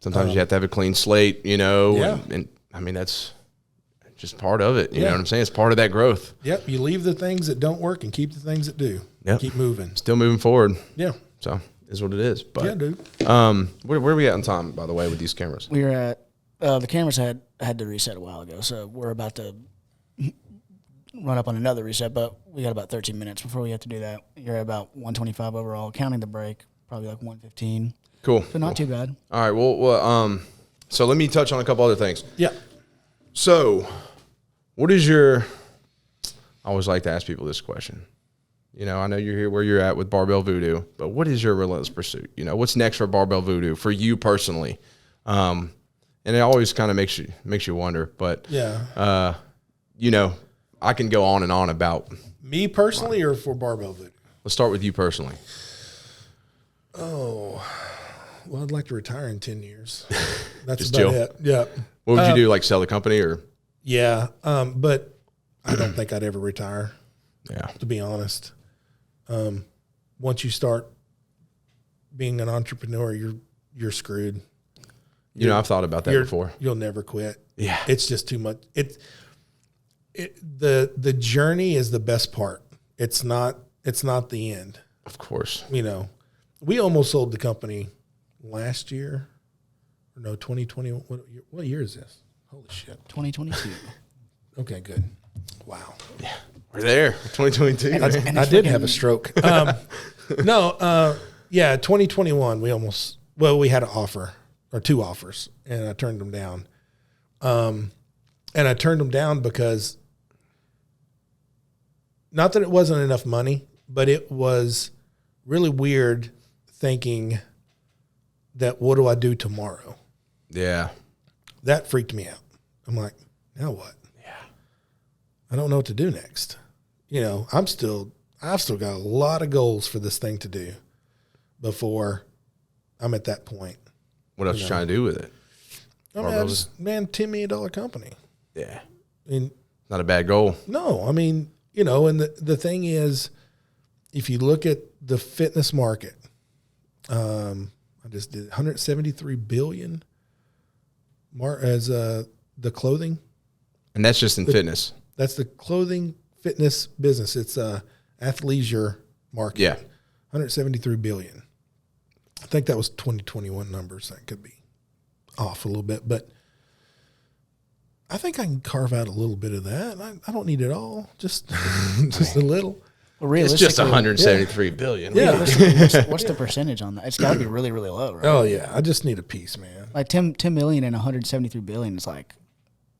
Sometimes you have to have a clean slate, and I mean, that's just part of it. You know what I'm saying? It's part of that growth. Yep. You leave the things that don't work and keep the things that do. Yep. Keep moving. Still moving forward. Yeah. So is what it is. But yeah, dude. Where are we at on time, by the way, with these cameras? We were at the cameras had to reset a while ago, so we're about to run up on another reset, but we got about 13 minutes before we have to do that. You're at about 125 overall, counting the break, probably like 115. Cool. So not too bad. All right. Well, so let me touch on a couple other things. Yeah. So, what is your? I always like to ask people this question. I know you're here where you're at with Barbell Voodoo, but what is your relentless pursuit? What's next for Barbell Voodoo for you personally? And it always kind of makes you wonder. But yeah, I can go on and on about me personally or for Barbell Voodoo. Let's start with you personally. Oh, well, I'd like to retire in 10 years. That's Just about chill. it. Yeah. What would you do? Like sell the company or? Yeah. But I don't think I'd ever retire. Yeah. To be honest. Once you start being an entrepreneur, you're screwed. I've thought about that before. You'll never quit. Yeah. It's just too much. The journey is the best part. It's not the end. Of course. We almost sold the company last year. Or no, 2020. What year is this? Holy shit. 2022. Okay, good. Wow. Yeah. We're there. 2022. I did have a stroke. 2021. We had an offer or 2 offers, and I turned them down. And I turned them down because not that it wasn't enough money, but it was really weird thinking that what do I do tomorrow? Yeah. That freaked me out. I'm like, now what? Yeah. I don't know what to do next. I've still got a lot of goals for this thing to do before I'm at that point. What else you trying to do with it? I mean, $10 million company. Yeah. I mean, not a bad goal. No, I mean, and the thing is, if you look at the fitness market, I just did 173 billion as the clothing. And that's just in fitness. That's the clothing fitness business. It's athleisure market. Yeah. 173 billion. I think that was 2021 numbers. That could be off a little bit, but I think I can carve out a little bit of that. I don't need it all, just a little. Well, it's just 173 billion. Yeah. What's the percentage on that? It's got to be really, really low, right? Oh yeah, I just need a piece, man. Like 10 million and 173 billion is like,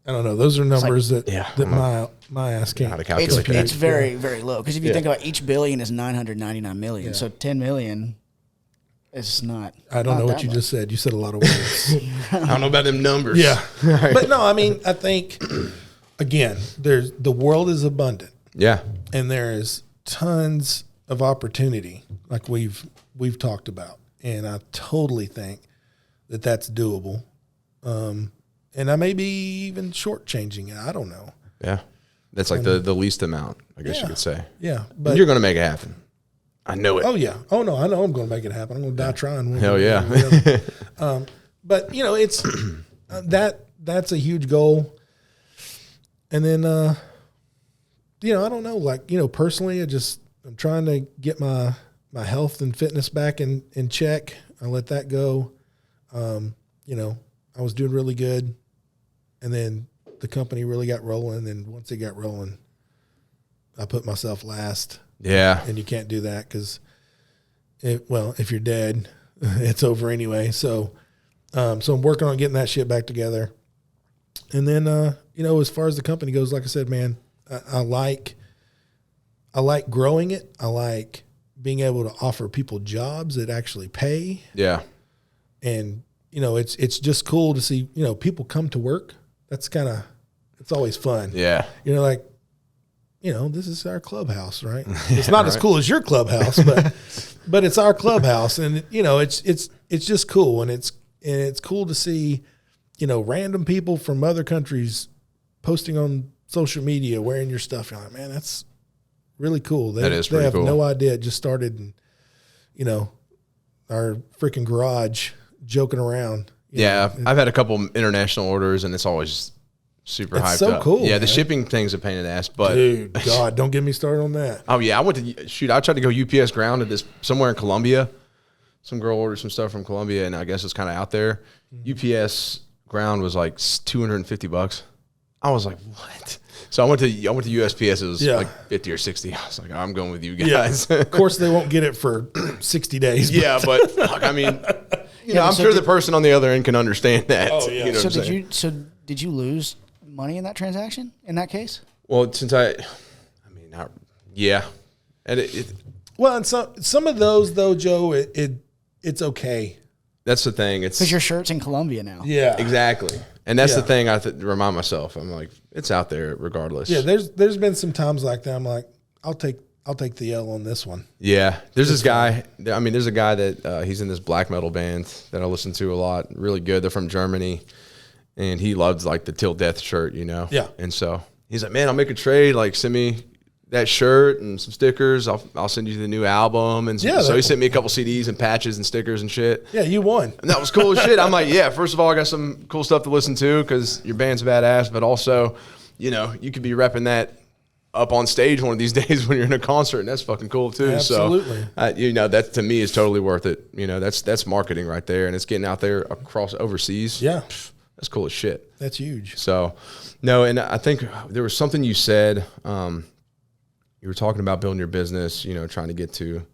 I don't know. Those are numbers like, that my ass can't. How to calculate that. It's very, very low because if you think about each billion is 999 million, so 10 million is not. I don't know what you just said. You said a lot of words. I don't know about them numbers. Yeah, but no, I mean, I think again, the world is abundant. Yeah, and there is tons of opportunity, like we've talked about, and I totally think that that's doable. And I may be even shortchanging it. I don't know. Yeah, that's like the least amount, I guess you could say. Yeah, but and you're going to make it happen. I know it. Oh yeah. Oh no, I know I'm going to make it happen. I'm going to die trying. Hell yeah. But it's that's a huge goal. And then I don't know. Like personally, I'm trying to get my health and fitness back in check. I let that go. I was doing really good. And then the company really got rolling. And once it got rolling, I put myself last. Yeah. And you can't do that because, if you're dead, it's over anyway. So I'm working on getting that shit back together. And then, as far as the company goes, like I said, man, I like growing it. I like being able to offer people jobs that actually pay. Yeah. And, it's just cool to see, people come to work. That's it's always fun. Yeah. This is our clubhouse, right? It's not as cool as your clubhouse, but it's our clubhouse. And, it's just cool. And it's cool to see, random people from other countries posting on social media wearing your stuff. You're like, man, that's really cool. They have no idea. It just started in, our freaking garage joking around. I've had a couple international orders, and it's always super hyped so up. Cool. Yeah, man. The shipping thing's a pain in the ass, but dude, God, don't get me started on that. Oh yeah, I tried to go UPS ground at this somewhere in Colombia. Some girl ordered some stuff from Colombia, and I guess it's kind of out there. UPS ground was like $250. I was like, what? So I went to USPS. It was like 50 or 60. I was like, I'm going with you guys. Yeah. Of course, they won't get it for 60 days. Yeah, but fuck, I mean, I'm sure the person on the other end can understand that. Oh yeah. Did you lose money in that transaction in that case? Well, yeah, and and some of those though, Joe, it's okay. That's the thing. It's because your shirt's in Colombia now. Yeah, exactly. And that's the thing I have to remind myself. I'm like, it's out there regardless. Yeah, there's been some times like that. I'm like, I'll take the L on this one. Yeah, there's this guy. I mean, there's a guy that he's in this black metal band that I listen to a lot. Really good. They're from Germany, and he loves like the Till Death shirt, Yeah. And so he's like, man, I'll make a trade. Like, send me that shirt and some stickers. I'll send you the new album. And so he sent me a couple CDs and patches and stickers and shit. Yeah, you won. And that was cool as shit. I'm like, yeah, first of all, I got some cool stuff to listen to because your band's badass, but also, you could be repping that up on stage one of these days when you're in a concert, and that's fucking cool too. Absolutely. So, that to me is totally worth it. That's marketing right there, and it's getting out there across overseas. Yeah. That's cool as shit. That's huge. So, no, and I think there was something you said, you were talking about building your business, trying to get to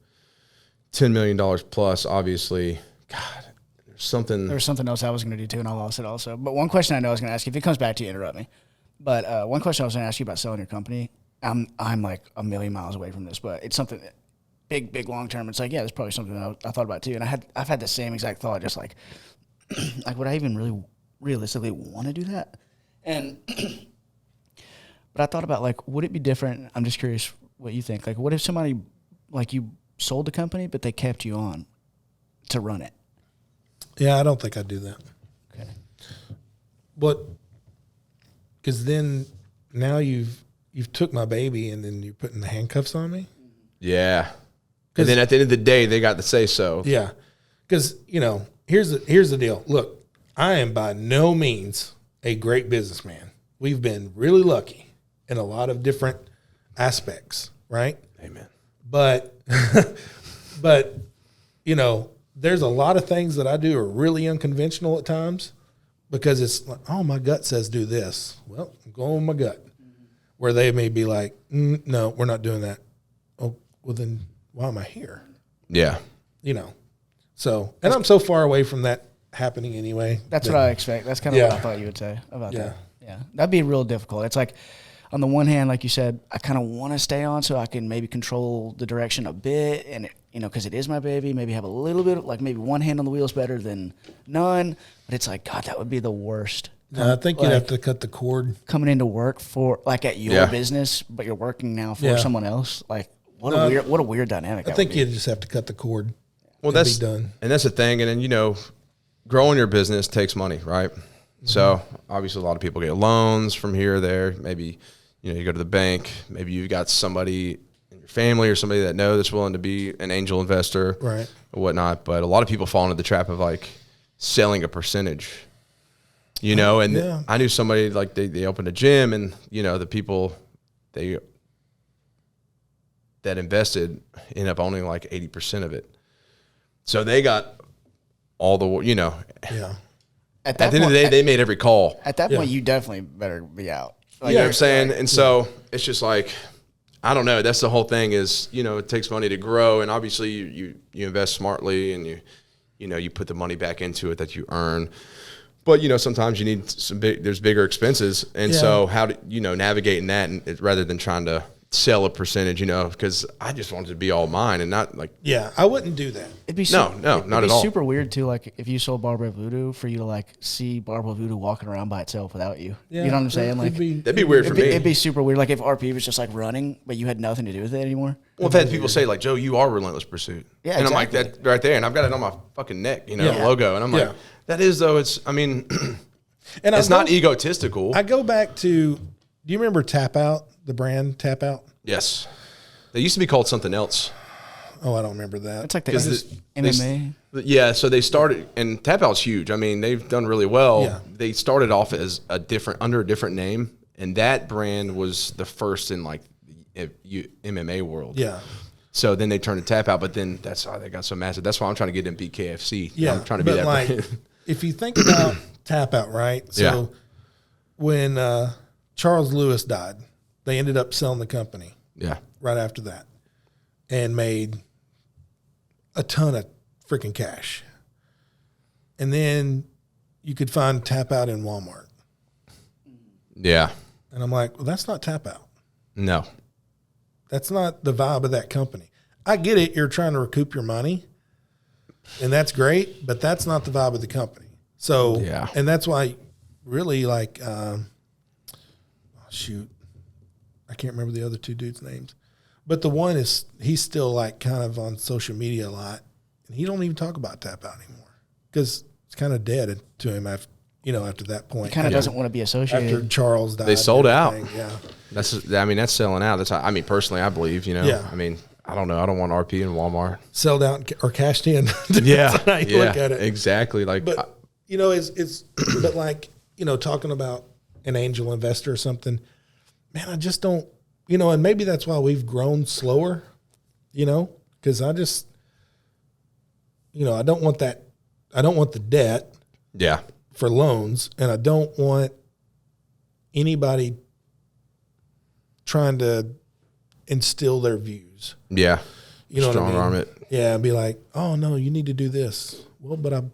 $10 million plus. Obviously, God, there's something. There was something else I was going to do too, and I lost it also. But one question I know I was going to ask you, if it comes back to you, interrupt me. But one question I was going to ask you about selling your company, I'm like a million miles away from this, but it's something big long term. It's like, yeah, that's probably something I thought about too. And I've had the same exact thought, just like, would I even really realistically want to do that? And but I thought about, like, would it be different? I'm just curious what you think. Like, what if somebody, like, you sold the company, but they kept you on to run it? Yeah, I don't think I'd do that. Okay. But because then now you've took my baby and then you're putting the handcuffs on me. Yeah. And then at the end of the day, they got to say so. Yeah. Because, here's the deal. Look, I am by no means a great businessman. We've been really lucky in a lot of different aspects, right? Amen. But, there's a lot of things that I do are really unconventional at times because it's like, oh, my gut says do this. Well, I'm going with my gut. Where they may be like, no, we're not doing that. Oh, well then why am I here? Yeah. So, and I'm so far away from that happening anyway. That's what I expect. That's kind of what I thought you would say about that. Yeah. That'd be real difficult. It's like, on the one hand, like you said, I kind of want to stay on so I can maybe control the direction a bit. And, because it is my baby, maybe have a little bit of, like, maybe one hand on the wheel is better than none. But it's like, God, that would be the worst. I think you'd have to cut the cord. Coming into work for, like, at your business, but you're working now for someone else. Like, what a weird dynamic. I think you'd just have to cut the cord. Well, that's done. And that's the thing. And then, growing your business takes money, right? Mm-hmm. So obviously a lot of people get loans from here or there. Maybe, you go to the bank. Maybe you've got somebody in your family or somebody that knows that's willing to be an angel investor, right, or whatnot. But a lot of people fall into the trap of, like, selling a percentage, and I knew somebody, like, they opened a gym, and, the people that invested ended up owning like 80% of it. So they got all the, Yeah. At the end of the day, they made every call. At that point, you definitely better be out. Like, you know what I'm saying? And so it's just like, I don't know. That's the whole thing is, it takes money to grow. And obviously you invest smartly and you put the money back into it that you earn. But, sometimes you need there's bigger expenses. And so how do navigating that rather than trying to sell a percentage, because I just wanted to be all mine and not like. Yeah, I wouldn't do that. It'd be not at all. It'd be super weird too, like if you sold Barbell Voodoo, for you to like see Barbell Voodoo walking around by itself without you. Yeah, you know what I'm saying? Like that'd be weird for me. It'd be super weird. Like if RP was just like running, but you had nothing to do with it anymore. Well, I've had people say like, Joe, you are Relentless Pursuit. Yeah, and exactly. I'm like, that right there, and I've got it on my fucking neck, logo, and I'm like, that is though. It's and it's not egotistical. I go back to, do you remember Tap Out, the brand Tap Out? Yes. They used to be called something else. Oh, I don't remember that. It's like the MMA. Yeah, so they started, and Tap Out's huge. I mean, they've done really well. Yeah. They started off as under a different name, and that brand was the first in like the MMA world. Yeah. So then they turned to Tap Out, but then that's how they got so massive. That's why I'm trying to get them BKFC. Yeah, I'm trying to be that like, brand. If you think about Tap Out, right? So when Charles Lewis died, they ended up selling the company. Yeah. Right after that, and made a ton of freaking cash. And then you could find Tap Out in Walmart. Yeah. And I'm like, well, that's not Tap Out. No. That's not the vibe of that company. I get it. You're trying to recoup your money, and that's great, but that's not the vibe of the company. So, and that's why really like, shoot, I can't remember the other two dudes' names. But the one he's still like kind of on social media a lot, and he don't even talk about Tap Out anymore because it's kind of dead to him after that point. He kind of doesn't want to be associated. After Charles died, they sold out. Yeah, that's selling out. That's how, personally, I believe. Yeah. I don't know. I don't want RP in Walmart. Sold out or cashed in. Yeah, how you look at it. Exactly. Like, but it's but like talking about an angel investor or something. Man, I just don't. And maybe that's why we've grown slower, because I just, I don't want that. I don't want the debt for loans, and I don't want anybody trying to instill their views. Yeah. You know Strong what I mean? arm it. Yeah, and be like, oh, no, you need to do this. Well, but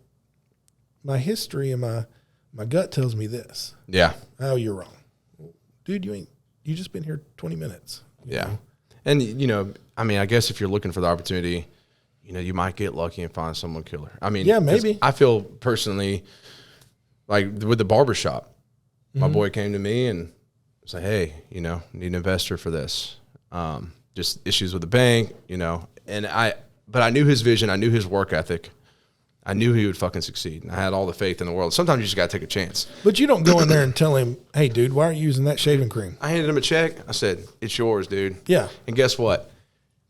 my history and my gut tells me this. Yeah. Oh, you're wrong. Dude, you just been here 20 minutes. Yeah. know? And, I mean, I guess if you're looking for the opportunity, you might get lucky and find someone killer. I mean, yeah, maybe. I feel personally like with the barbershop, my boy came to me and said, hey, need an investor for this. Just issues with the bank, but I knew his vision. I knew his work ethic. I knew he would fucking succeed. And I had all the faith in the world. Sometimes you just got to take a chance. But you don't go in there and tell him, hey, dude, why aren't you using that shaving cream? I handed him a check. I said, it's yours, dude. Yeah. And guess what?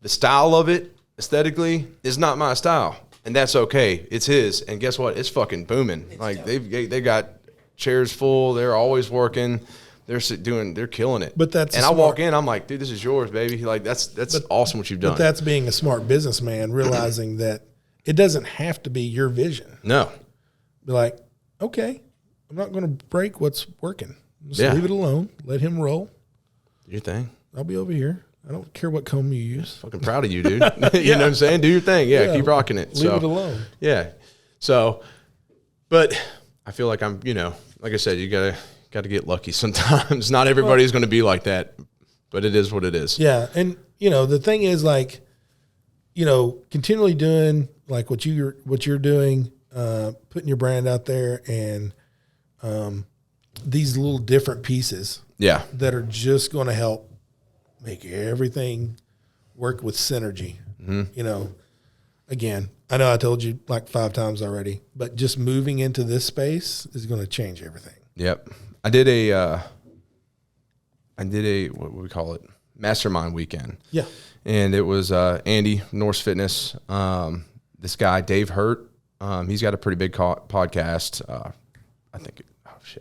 The style of it, aesthetically, is not my style. And that's okay. It's his. And guess what? It's fucking booming. Like, they got chairs full. They're always working. They're killing it. But that's and I walk in, I'm like, dude, this is yours, baby. Like, that's awesome what you've done. But that's being a smart businessman, realizing that it doesn't have to be your vision. No. Be like, okay, I'm not going to break what's working. Just leave it alone. Let him roll. Do your thing. I'll be over here. I don't care what comb you use. Fucking proud of you, dude. You know what I'm saying? Do your thing. Yeah, keep rocking it. Leave it alone. Yeah. So, but I feel like I'm, like I said, you got to get lucky sometimes. Not everybody's going to be like that, but it is what it is. Yeah. And, the thing is like, continually doing like what you're doing, putting your brand out there and these little different pieces that are just going to help make everything work with synergy. Again, I know I told you like 5 times already, but just moving into this space is going to change everything. Yep. I did a what would we call it? Mastermind weekend. Yeah. And it was Andy, Norse Fitness. This guy, Dave Hurt, he's got a pretty big podcast. I think,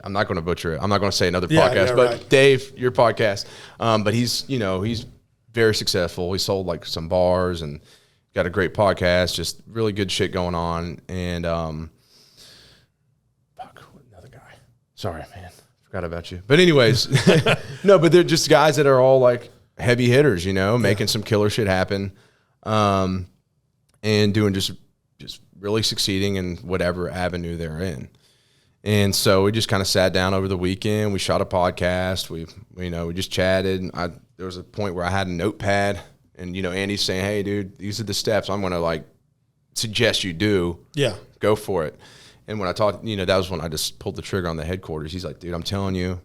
I'm not going to butcher it. I'm not going to say another podcast, but right. Dave, your podcast. But he's very successful. He sold like some bars and got a great podcast, just really good shit going on. And another guy. Sorry, man. Forgot about you. But anyways, no, but they're just guys that are all like heavy hitters, making some killer shit happen. And doing just really succeeding in whatever avenue they're in. And so we just kind of sat down over the weekend. We shot a podcast. We just chatted. There was a point where I had a notepad and, Andy's saying, hey, dude, these are the steps I'm going to like suggest you do. Yeah. Go for it. And when I talked, that was when I just pulled the trigger on the headquarters. He's like, dude, I'm telling you,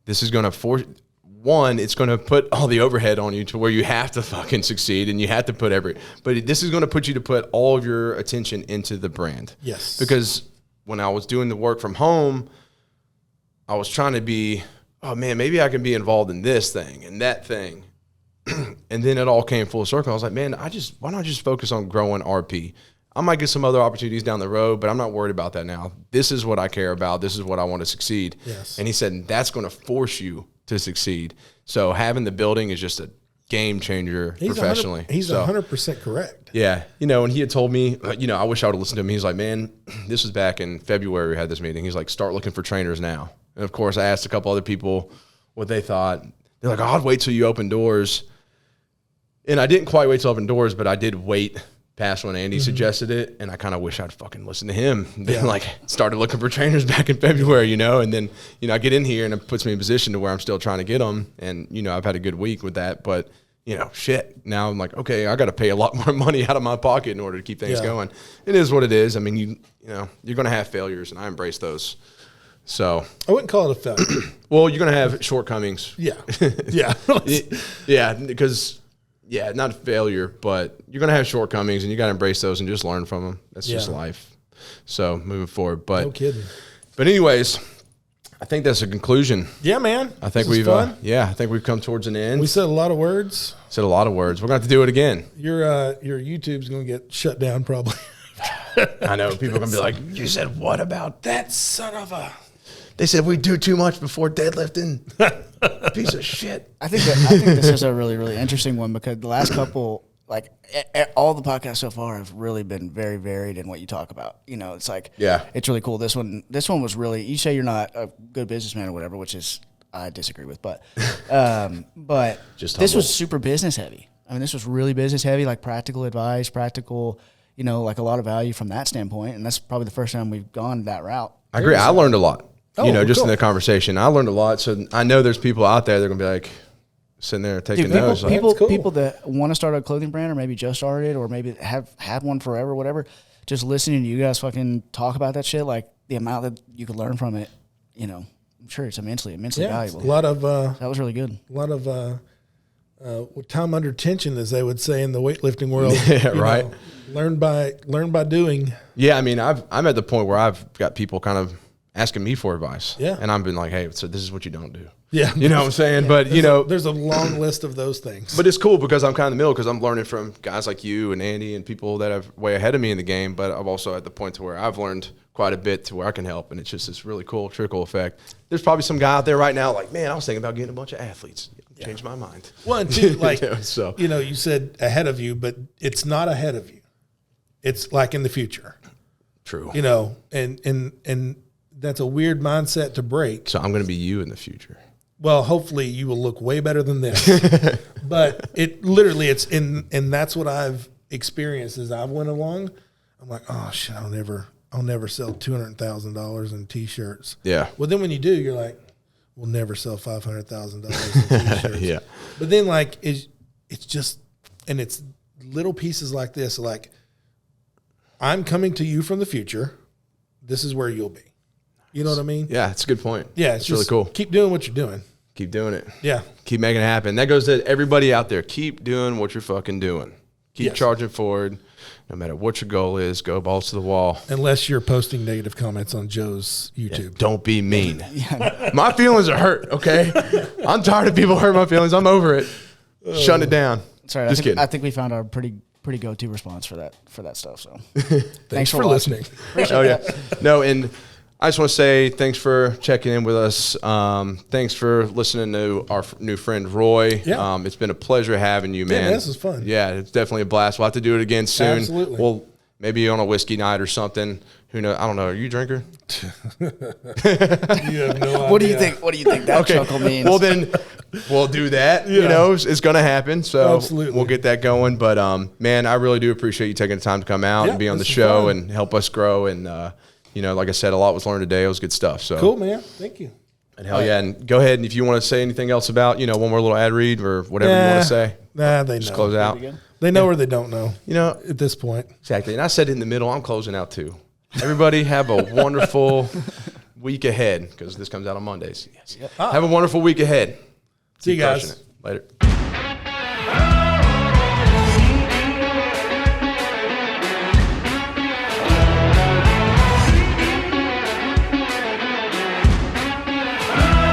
this is going to force – one, it's going to put all the overhead on you to where you have to fucking succeed and you have to put but this is going to put you to put all of your attention into the brand. Yes. Because when I was doing the work from home, I was trying to be, oh man, maybe I can be involved in this thing and that thing. And then it all came full circle. I was like, man, why not just focus on growing RP? I might get some other opportunities down the road, but I'm not worried about that now. This is what I care about. This is what I want to succeed. Yes. And he said, that's going to force you to succeed. So having the building is just a game changer professionally. He's 100% correct. Yeah. And he had told me, I wish I would have listened to him. He's like, man, this was back in February we had this meeting. He's like, start looking for trainers now. And of course I asked a couple other people what they thought. They're like, I'd wait till you open doors. And I didn't quite wait till open doors, but I did wait past when Andy suggested it, and I kind of wish I'd fucking listened to him. Then started looking for trainers back in February, and then I get in here and it puts me in a position to where I'm still trying to get them, and I've had a good week with that, but shit. Now I'm like, okay, I got to pay a lot more money out of my pocket in order to keep things going. It is what it is. I mean, you're going to have failures, and I embrace those. So I wouldn't call it a failure. Well, you're going to have shortcomings. Yeah, yeah, because. Yeah, not a failure, but you're going to have shortcomings, and you got to embrace those and just learn from them. That's just life. So moving forward. But, no kidding. But anyways, I think that's a conclusion. Yeah, man. I think we've I think we've come towards an end. We said a lot of words. We're going to have to do it again. Your YouTube's going to get shut down probably. I know. People are going to be like, you said what about that son of a... They said we do too much before deadlifting. Piece of shit. I think this is a really, really interesting one because the last couple, like all the podcasts so far have really been very varied in what you talk about. It's like, it's really cool. This one was really, you say you're not a good businessman or whatever, which is, I disagree with, but just this was super business heavy. I mean, this was really business heavy, like practical advice, practical, you know, like a lot of value from that standpoint. And that's probably the first time we've gone that route. I agree. I learned a lot, you know, just cool. in the conversation. I learned a lot. So I know there's people out there that are going to be like sitting there taking notes. Like, People that want to start a clothing brand or maybe just started or maybe have had one forever, whatever, just listening to you guys fucking talk about that shit, like the amount that you could learn from it, you know, I'm sure it's immensely valuable. A lot of that was really good. A lot of time under tension, as they would say in the weightlifting world. Yeah, right. Learn by doing. Yeah, I mean, I'm at the point where I've got people kind of asking me for advice. Yeah. And I've been like, hey, so this is what you don't do. Yeah. You know what I'm saying? But, you know. There's a long list of those things. But it's cool because I'm kind of in the middle because I'm learning from guys like you and Andy and people that are way ahead of me in the game. But I'm also at the point to where I've learned quite a bit to where I can help. And it's just this really cool trickle effect. There's probably some guy out there right now like, man, I was thinking about getting a bunch of athletes. Changed my mind. Well, and two, like, you know, you said ahead of you, but it's not ahead of you. It's like in the future. True. You know, and that's a weird mindset to break. So I'm going to be you in the future. Well, hopefully you will look way better than this. But it literally, and that's what I've experienced as I went along. I'm like, oh shit, I'll never sell $200,000 in t-shirts. Yeah. Well, then when you do, you're like, we'll never sell $500,000 in t-shirts. Yeah. But then like it's just, and it's little pieces like this, like I'm coming to you from the future. This is where you'll be. You know what I mean? Yeah, it's a good point. Yeah, it's really cool. Keep doing what you're doing. Keep doing it. Yeah. Keep making it happen. That goes to everybody out there. Keep doing what you're fucking doing. Keep charging forward. No matter what your goal is, go balls to the wall. Unless you're posting negative comments on Joe's YouTube. Yeah, don't be mean. My feelings are hurt, okay? I'm tired of people hurting my feelings. I'm over it. Shutting it down. Sorry, Just kidding. I think we found our pretty go-to response for that stuff. So thanks for listening. Oh, yeah. No, and I just want to say thanks for checking in with us. Thanks for listening to our new friend, Roy. Yeah. It's been a pleasure having you, man. Yeah, this is fun. Yeah, it's definitely a blast. We'll have to do it again soon. Absolutely. Well, maybe on a whiskey night or something. Who knows? I don't know. Are you a drinker? You have no idea. what do you think that chuckle means? Well, then we'll do that. You know, it's going to happen. So Absolutely. we'll get that going. But, man, I really do appreciate you taking the time to come out and be on the show and help us grow. And, you know, like I said, a lot was learned today. It was good stuff. So cool, man. Thank you. And hell yeah. And go ahead. And if you want to say anything else about, you know, one more little ad read or whatever you want to say. Nah, they just know. Close out. They know or they don't know. You know, at this point. Exactly. And I said it in the middle. I'm closing out too. Everybody have a wonderful week ahead because this comes out on Mondays. Yes. Have a wonderful week ahead. See you guys. Later.